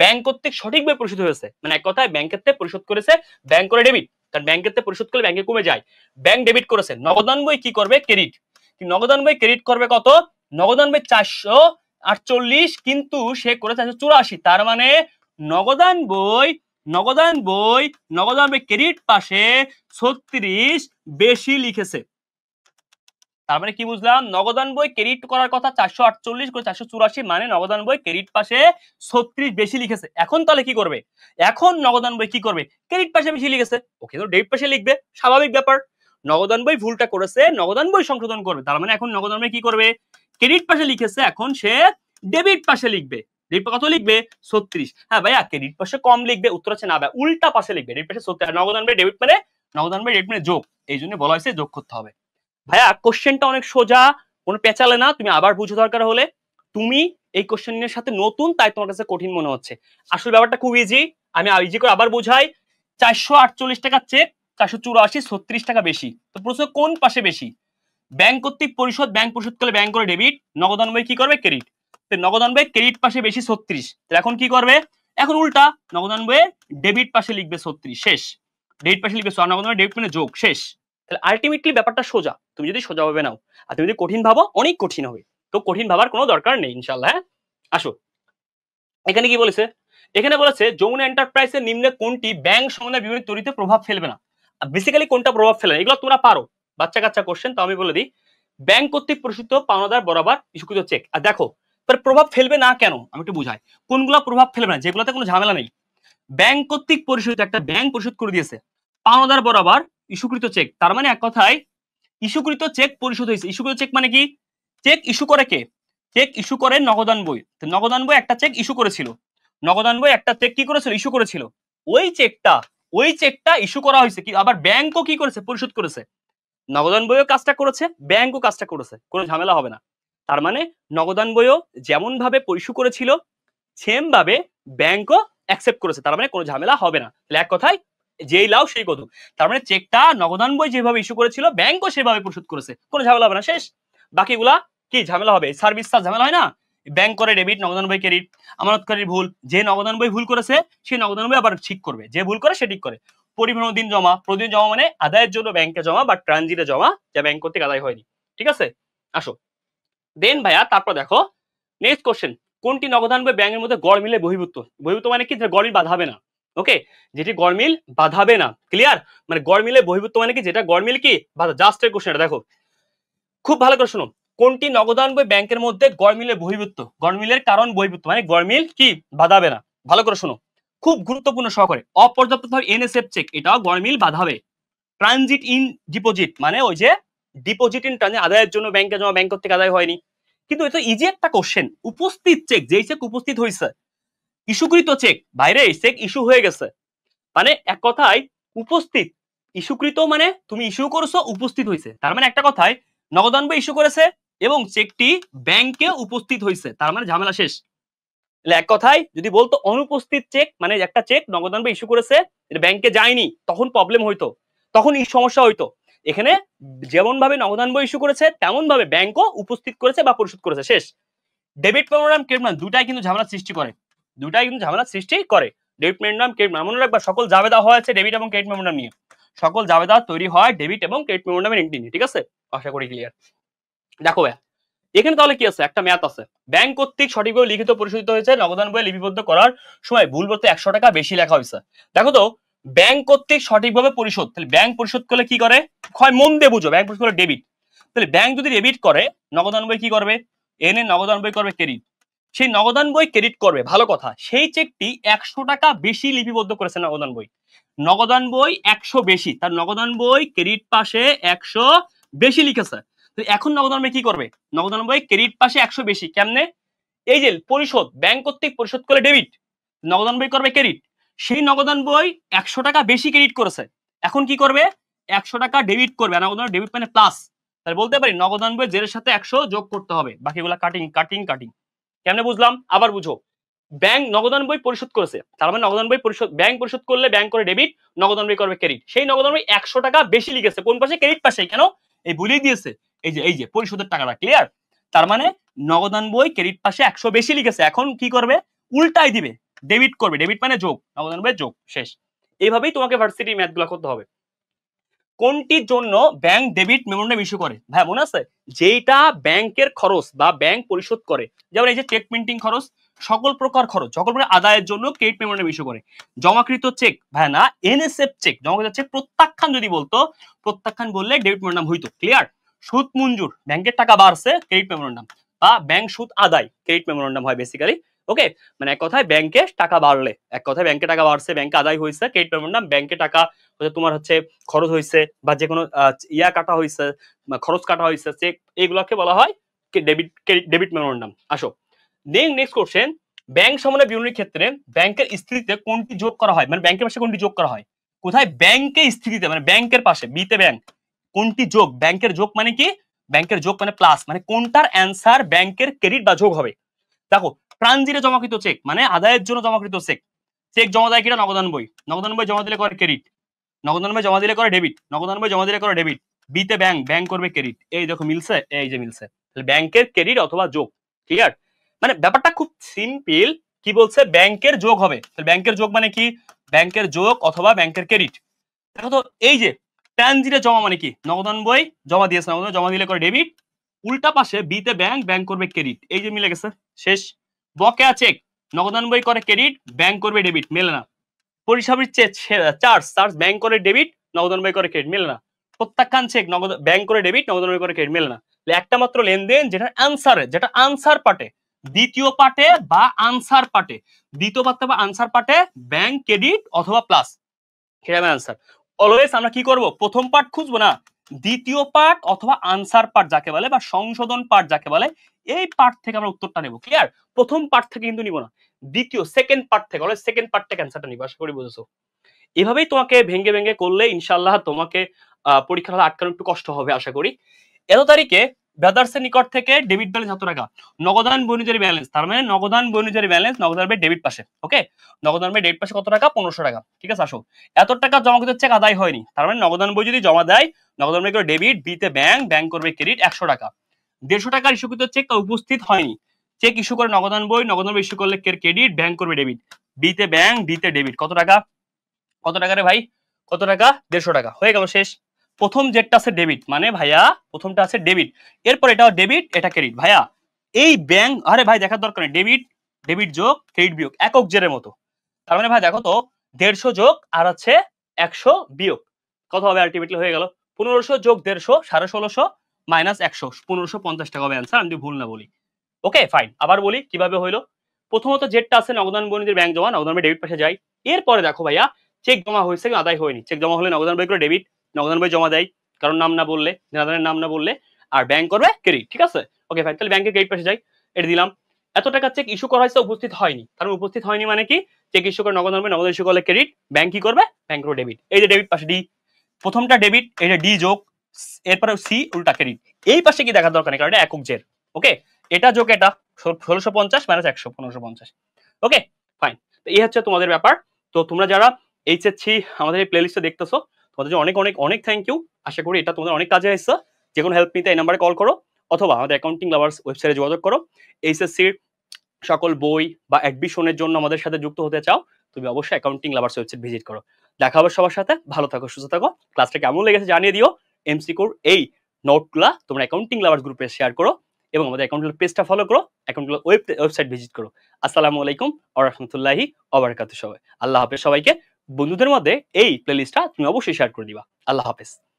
A: ব্যাংক কর্তৃক সঠিকভাবে পরিশোধ হয়েছে, মানে এক কথায় ব্যাংকের থেকে পরিশোধ করেছে, ব্যাংক করে ডেবিট, কারণ ব্যাংকের থেকে পরিশোধ করলে ব্যাংকে কমে যায়, ব্যাংক ডেবিট করেছে, নগদান বই কি করবে? ক্রেডিট। নগদান বই ক্রেডিট করবে কত? নগদান বই 448, কিন্তু সে করেছে 484, তার মানে নগদান বই নগদান বই নগদান বই ক্রেডিট পাশে 36 বেশি লিখেছে। তার মানে কি বুঝলাম? নগদান বই ক্রেডিট করার কথা 448 করে 484, মানে নগদান বই ক্রেডিট পাশে 36 বেশি লিখেছে। এখন তাহলে কি করবে? এখন নগদান বই কি করবে? ক্রেডিট পাশে বেশি লিখেছে, ওকে তো ডেবিট পাশে লিখবে, স্বাভাবিক ব্যাপার। নগদান বই ভুলটা করেছে, নগদান বই সংশোধন করবে, তার মানে এখন নগদান বই কি করবে? ক্রেডিট পাশে লিখেছে, এখন সে ডেবিট পাশে লিখবে। ডেবিট কত লিখবে? 36। হ্যাঁ ভাইয়া, ক্রেডিট পাশে কম লিখবে, উত্তর হচ্ছে না ভাই, উল্টা পাশে লিখবে, ডেবিট পাশে 36, নগদান বই ডেবিট মানে নগদান বই ডেবিট মানে যোগ, এই জন্য বলা হয়েছে যোগ করতে হবে। ভাইয়া কোশ্চেনটা অনেক সোজা, কোনো পেঁচালে না, তুমি আবার বুঝো দরকার হলে। তুমি এই কোশ্চেনের সাথে নতুন, তাই তোমার কাছে কঠিন মনে হচ্ছে, আসলে ব্যাপারটা খুব ইজি। আমি ইজি করে আবার বুঝাই। 448 টাকা চেক, 484, 36 টাকা বেশি, তো প্রশ্ন কোন পাশে বেশি? ব্যাংক কর্তৃক পরিশোধ, ব্যাংক পরিশোধ করলে ব্যাংক করে ডেবিট, নগদান বই কি করবে? ক্রেডিট, তো নগদান বই ক্রেডিট পাশে বেশি 36, তাহলে এখন কি করবে? এখন উল্টা, নগদান বইয়ে ডেবিট পাশে লিখবে 36, শেষ। ডেবিট পাশে লিখবে, নগদান বই ডেবিট মানে যোগ, শেষ। তাহলে আলটিমেটলি ব্যাপারটা সোজা, তুমি যদি সোজা ভাবে নাও, আর তুমি যদি কঠিন ভাবো অনেক কঠিন হবে, তো কঠিন ভাবার কোনো দরকার নেই ইনশাল্লাহ। হ্যাঁ আসো, এখানে কি বলেছে? এখানে বলেছে যমুনা এন্টারপ্রাইজের নিম্নে কোনটি ব্যাংক সমন্বয় বিবরণী তৈরিতে প্রভাব ফেলবে না? বেসিক্যালি কোনটা প্রভাব ফেলে না, এগুলো তোমরা পারো, বাচ্চা কাচ্চা কোশ্চেন, তো আমি বলে দিই। ব্যাংক কর্তৃক পরিশোধিত পাওনাদার বরাবর ইস্যুকৃত চেক, আর দেখো প্রভাব ফেলবে না কেন আমি একটু বুঝাই। কোনগুলো প্রভাব ফেলবে না? যেগুলোতে কোনো ঝামেলা নেই। ব্যাংক কর্তৃক পরিশোধিত, একটা ব্যাংক পরিশোধ করে দিয়েছে পাওনাদার বরাবর ইস্যুকৃত চেক, তার মানে এক কথায় ইস্যুকৃত চেক পরিশোধ হয়েছে। ইস্যুকৃত চেক মানে কি? চেক ইস্যু করে কে? চেক ইস্যু করে নগদান বই, নগদান বই একটা চেক ইস্যু করেছিল, নগদান বই একটা চেক কি করেছিল? ইস্যু করেছিল। ওই চেকটা ইস্যু করা হয়েছে, কি আবার ব্যাংকও কি করেছে? পরিশোধ করেছে। নগদান বইও কাজটা করেছে, ব্যাংকও কাজটা করেছে, কোনো ঝামেলা হবে না। তার মানে নগদান বইও যেমন ভাবে ইস্যু করেছিল, সেম ভাবে ব্যাংকও অ্যাকসেপ্ট করেছে, তার মানে কোনো ঝামেলা হবে না। তাহলে এক কথায় যেই লাও সেই কদু, তার মানে চেকটা নগদান বই যেভাবে ইস্যু করেছিল ব্যাংকও সেভাবে পরিশোধ করেছে, কোনো ঝামেলা হবে না, শেষ। বাকিগুলা কি ঝামেলা হবে? সার্ভিস চার্জ ঝামেলা হয় না, ব্যাংক করে ডেবিট, নগদান বই ক্রেডিট, আমানতকারীর ভুল, যে নগদান বই ভুল করেছে সেই নগদান বই আবার ঠিক করবে, যে ভুল করে সে ঠিক করে। পরিবহন দিন জমা, প্রতিদিন জমা মানে আদায়ের জন্য ব্যাংকে জমা বা ট্রানজিটে জমা, যা ব্যাংক কর্তৃক আদায় হয়নি, ঠিক আছে। আসো দেন ভাইয়া, তারপর দেখো নেক্সট কোশ্চেন, কোনটি নগদান বই ব্যাংকের মধ্যে গড়মিলে বহির্ভূত? বহির্ভূত মানে কি? গড়মিল বাঁধাবে না, ওকে, যেটি গড়মিল বাঁধাবে না, ক্লিয়ার? মানে গড়মিলে বহির্ভূত মানে কি? যেটা গড়মিল কি বাধা, জাস্ট এর কোশ্চেনটা দেখো খুব ভালো করে শোনো। কোনটি নগদান বই ব্যাংকের মধ্যে গড়মিলে বহির্ভূত? গড়মিলের কারণ বহির্ভূত মানে গড়মিল কি বাঁধাবে না, ভালো করে শোনো, খুব গুরুত্বপূর্ণ সহকারে। অপর্যাপ্তভাবে এনএসএফ চেক, এটাও গড়মিল বাঁধাবে। ট্রানজিট ইন ডিপোজিট মানে ওই যে ডিপোজিট ইন ট্রানজিট, আদায়ের জন্য ব্যাংকে জমা, ব্যাংক থেকে আদায় হয়নি। কিন্তু এটা ইজি একটা কোশ্চেন। উপস্থিত চেক, যেই চেক উপস্থিত হয়েছে, ইস্যুকৃত চেক, বাইরে চেক ইস্যু হয়ে গেছে, মানে এক কথায় উপস্থিত, ইস্যুকৃত মানে তুমি ইস্যু করছো, উপস্থিত হয়েছে, তার মানে একটা কথায় নগদান বই ইস্যু করেছে এবং চেকটি ব্যাংকে উপস্থিত হয়েছে, তার মানে ঝামেলা শেষ। এক কথায় যদি বলতো অনুপস্থিত চেক, মানে একটা চেক নগদান বই ইস্যু করেছে, এটা ব্যাংকে যায়নি, তখন প্রবলেম হইতো, তখন এই সমস্যা হইতো। এখানে যেমন ভাবে নগদান বই ইস্যু করেছে তেমন ভাবে ব্যাংকও উপস্থিত করেছে বা পরিশোধ করেছে, শেষ। ডেবিট মেমোরান্ডাম, ক্রেডিট মেমোরান্ডাম দুটাই কিন্তু ঝামেলা সৃষ্টি করে, দুটাই কিন্তু ঝামেলা সৃষ্টি করে। ডেবিট মেমোরান্ডাম, ক্রেডিট মেমোরান্ডাম, মনে রাখবা সকল জাবেদা হওয়া আছে ডেবিট এবং ক্রেডিট মেমোরান্ডাম নিয়ে, সকল জাবেদা তৈরি হয় ডেবিট এবং ক্রেডিট মেমোরান্ডামের এন্ট্রি নিয়ে, ঠিক আছে? আশা করি ক্লিয়ার। দেখো ভাই এখানে তাহলে কি আছে? একটা ম্যাথ আছে, ব্যাংক কর্তৃক সঠিকভাবে লিখিত পরিশোধিত হয়েছে, নগদান বই লিপিবদ্ধ করার সময় ভুল বলতে 100 টাকা বেশি লেখা হয়েছে। দেখো তো, ব্যাংক কর্তৃক সঠিকভাবে পরিশোধ, তাহলে ব্যাংক পরিশোধ করলে কি করে? হয় মন দিয়ে বুঝো, ব্যাংক পরিশোধ করলে ডেবিট, তাহলে ব্যাংক যদি ডেবিট করে নগদান বই কি করবে? এনে নগদান বই করবে ক্রেডিট, সেই নগদান বই ক্রেডিট করবে, ভালো কথা। সেই চেকটি 100 টাকা বেশি লিপিবদ্ধ করেছে নগদান বই। নগদান বই 100 বেশি, তার নগদান বই ক্রেডিট পাশে 100 বেশি লিখেছে। তো এখন নগদান বই কি করবে? নগদান বই ক্রেডিট পাশে 100 বেশি কেমনে? এই যে পরিশোধ, ব্যাংক কর্তৃক পরিশোধ করে ডেবিট, নগদান বই করবে ক্রেডিট। সেই নগদান বই 100 টাকা বেশি ক্রেডিট করেছে, এখন কি করবে? 100 টাকা ডেবিট করবে। নগদান ডেবিট মানে প্লাস, তাহলে বলতে পারি নগদান বই জের সাথে 100 যোগ করতে হবে, বাকিগুলা কাটিং কাটিং কাটিং। কেমনে বুঝলাম? আবার বুঝো। ব্যাংক নগদান বই পরিশোধ করেছে, তার মানে নগদান বই পরিশোধ, ব্যাংক পরিশোধ করলে ব্যাংক করে ডেবিট, নগদান বই করবে ক্রেডিট। সেই নগদান বই 100 টাকা বেশি লিখেছে, কোন পাশে? ক্রেডিট পাশে। কেন? এই বলেই দিয়েছে, এই যে পরিশোধের টাকাটা। ক্লিয়ার? তার মানে নগদান বই ক্রেডিট পাশে 100 বেশি লিখেছে, এখন কি করবে? উল্টাই দিবে, ডেবিট করবে। ডেবিট মানে যোগ, নগদান বই যোগ, শেষ। এইভাবেই তোমাকে ভার্সিটি ম্যাথগুলো করতে হবে। কোনটির জন্য ব্যাংক ডেবিট মেমোরেন্ডাম ইস্যু করে? ভাই মনে আছে? যেটা ব্যাংকের খরচ বা ব্যাংক পরিশোধ করে, যেমন এই যে চেক প্রিন্টিং খরচ, সকল প্রকার খরচ, সকল প্রকার আদায়ের জন্য ক্রেডিট মেমোরেন্ডাম ইস্যু করে। জমাকৃত চেক, ভাই না, এনএসএফ চেক, জমাকৃত চেক প্রত্যাখ্যান যদি বলতো, প্রত্যাখ্যান বললে ডেবিট মেমোরেন্ডাম হইতো। ক্লিয়ার? সুদ মঞ্জুর, ব্যাংকের টাকা বাড়ছে, ক্রেডিট মেমোরেন্ডাম, বা ব্যাংক সুদ আদায়, ক্রেডিট মেমোরেন্ডাম হয় বেসিক্যালি। ওকে, মানে এক কথায় ব্যাংকে টাকা বাড়লে, এক কথায় ব্যাংকে টাকা বাড়ছে, ব্যাংকে আদায় হয়েছে, ক্রেডিট মেমোরেন্ডাম। ব্যাংকে টাকা তোমার হচ্ছে খরচ হয়েছে, বা যে কোনো ইয়া কাটা হয়েছে, খরচ কাটা হয়েছে, চেক, এগুলোকে বলা হয় ডেবিট, ডেবিট মেমোরেন্ডাম। আসো নেক্সট কোশ্চেন, ব্যাংক সমন্বয় বিবরণীর ক্ষেত্রে ব্যাংকের স্থিতিতে কোনটি যোগ করা হয়? মানে ব্যাংকের পাশে কোনটি যোগ করা হয়? কোথায়? ব্যাংকের স্থিতিতে, মানে ব্যাংকের পাশে, বিতে ব্যাংক, কোনটি যোগ? ব্যাংকের যোগ মানে কি? ব্যাংকের যোগ মানে প্লাস, মানে কোনটার অ্যান্সার ব্যাংকের ক্রেডিট বা যোগ হবে? দেখো, ট্রানজিটে জমাকৃত চেক মানে আদায়ের জন্য জমাকৃত চেক, চেক জমা দেয় কিনা? নগদান বই, নগদান বই জমা দিলে করে ক্রেডিট, নগদান বই জমা দিলে করে ডেবিট, নগদান বই জমা দিলে করে ডেবিট। বিতে ব্যাংক, ব্যাংক করবে ক্রেডিট। এই দেখো মিলছে, এই যে মিলছে, তাহলে ব্যাংকের ক্রেডিট অথবা যোগ। ক্লিয়ার? মানে ব্যাপারটা খুব সিম্পল। কি বলছে? ব্যাংকের যোগ হবে, তাহলে ব্যাংকের যোগ মানে কি? ব্যাংকের যোগ অথবা ব্যাংকের ক্রেডিট। দেখো তো, এই যে ট্রানজিটে জমা মানে কি? নগদান বই জমা দিয়েছে, নগদান জমা দিলে করে ডেবিট, উল্টা পাশে বিতে ব্যাংক, ব্যাংক করবে ক্রেডিট। এই যে মিলে গেছে, শেষ। বকেয়া চেক, নগদান বই করে ক্রেডিট, ব্যাংক করবে ডেবিট, মেলে না। পরিষেবার চার্জ, ব্যাংক করে ডেবিট, নগদান বই করে ক্রেডিট, মেলে না। প্রত্যাখ্যান চেক, নগদ ব্যাংক করে ডেবিট, নগদান বই করে ক্রেডিট, মেলে না। একটা মাত্র লেনদেন যেটা আনসারে, যেটা আনসার পার্টে, দ্বিতীয় পার্টে বা আনসার পার্টে, দ্বিতীয় পার্টে বা আনসার পার্টে ব্যাংক ক্রেডিট অথবা প্লাস, সেটা হবে আনসার। অলওয়েজ আমরা কি করব? প্রথম পার্ট খুঁজবো না, দ্বিতীয় পার্ট অথবা আনসার পার্ট যাকে বলে, বা সংশোধন পার্ট যাকে বলে, এই পার্ট থেকে আমরা উত্তরটা নেব। ক্লিয়ার? প্রথম পার্ট থেকে কিন্তু নিব না, দ্বিতীয় সেকেন্ড পার্ট থেকে, অলওয়েজ সেকেন্ড পার্ট থেকে অ্যান্সারটা নিব। আশা করি বুঝেছো। এভাবেই তোমাকে ভেঙে ভেঙে করলে ইনশাআল্লাহ তোমাকে পরীক্ষার হলে আটকানো একটু কষ্ট হবে আশা করি। এত তারিখে ব্রাদার্সের নিকট থেকে ডেবিট ব্যালেন্স কত টাকা? নগদান বৈনিজারি ব্যালেন্স, তার মানে নগদান বৈনিজারি ব্যালেন্স, নগদান বাই ডেবিট পাশে। ওকে, নগদান বাই ডেবিট পাশে কত টাকা? 1500 টাকা। ঠিক আছে, আসো। এত টাকা জমা করতে চেক আদায় হয়নি, তার মানে নগদান বই যদি জমা দেয়, নগদান বই করে ডেবিট, বিতে ব্যাংক, ব্যাংক করবে ক্রেডিট, 100 টাকা। 150 টাকার ইস্যুকৃত চেক উপস্থিত হয়নি, চেক ইস্যু করে নগদান বই, নগদান বই ইস্যু করলে ক্রেডিট, ব্যাংক করবে ডেবিট, বিতে ব্যাংক, বিতে ডেবিট। কত টাকা? কত টাকা রে ভাই? কত টাকা? 150 টাকা। হয়ে গেল, শেষ। প্রথম যেটা আছে ডেবিট, মানে ভাইয়া প্রথমটা আছে ডেবিট, এরপর এটাও ডেবিট, এটা ক্রেডিট। ভাইয়া এই ব্যাংক, আরে ভাই দেখার দরকার নেই, ডেবিট, ডেবিট যোগ ক্রেডিট বিয়োগ, একক জেরের মতো। তার মানে ভাই দেখো তো, 150 যোগ আর আছে 100 বিয়োগ, কত হবে? আলটিমেটলি হয়ে গেল 1500 যোগ 150, 1650 মাইনাস 100, 1550 টাকা হবে অ্যান্সার, আমি যদি ভুল না বলি। ওকে ফাইন, আবার বলি কিভাবে হইলো। প্রথমত যেটা আছে নগদান বৈনিধির ব্যাংক জমা, নগদান বই ডেবিট পাশে যাই। এরপরে দেখো ভাইয়া, চেক জমা হয়েছে কিন্তু আদায় হয়নি, চেক জমা হলে নগদান বই করে ডেবিট, নগদান বই জমা দেয়, কারণ নাম না বললে, দেনাদারের নাম না বললে, আর ব্যাংক করবে ক্রেডিট। ঠিক আছে, ওকে ফাইন, তাহলে ব্যাংকের ক্রেডিট পাশে যাই, এটা দিলাম। এত টাকা চেক ইস্যু করা হয়েছে, উপস্থিত হয়নি, কারণ উপস্থিত হয়নি মানে কি? চেক ইস্যু করে নগদান বই, নগদ ইস্যু করলে ক্রেডিট, ব্যাংক কি করবে? ব্যাংক করবে ডেবিট। এই যে ডেবিট পাশে ডি, প্রথমটা ডেবিট, এটা ডি যোগ, এরপরে সি উল্টা ক্রেডিট। এই পাশে কি দেখার দরকার নেই, কারণ এটা একক জের। ওকে, এটা যোগ এটা, 1650 মাইনাস 100, 1550। ওকে ফাইন, তো এই হচ্ছে তোমাদের ব্যাপার। তো তোমরা যারা এইচএসসি আমাদের এই প্লেলিস্টে দেখতেছো, তোমাদের অনেক অনেক অনেক থ্যাংক ইউ। আশা করি এটা তোমাদের অনেক কাজে আসছে। যে কোনো হেল্প নিতে এই নাম্বারে কল করো, অথবা আমাদের অ্যাকাউন্টিং লাভার্স ওয়েবসাইটে যোগাযোগ করো। এইচএসসির সকল বই বা অ্যাডমিশনের জন্য আমাদের সাথে যুক্ত হতে চাও, তুমি অবশ্যই অ্যাকাউন্টিং লাভার্স ওয়েবসাইট ভিজিট করো। দেখা হবে সবার সাথে, ভালো থাকো, সুস্থ থাকো। ক্লাসটা কেমন লেগেছে জানিয়ে দিও। এমসিকিউর এই নোটগুলা তোমরা অ্যাকাউন্টিং লাভার্স গ্রুপে শেয়ার করো, এবং আমাদের অ্যাকাউন্টিং পেজটা ফলো করো, অ্যাকাউন্টিং ওয়েবসাইট ভিজিট করো। আসসালামু আলাইকুম ওয়া রাহমাতুল্লাহি ওয়া বারাকাতুহু। সবাই আল্লাহ হাফেজ। সবাইকে বন্ধুদের মধ্যে এই প্লেলিস্টটা তুমি অবশ্যই শেয়ার করে দিবা। আল্লাহ হাফেজ।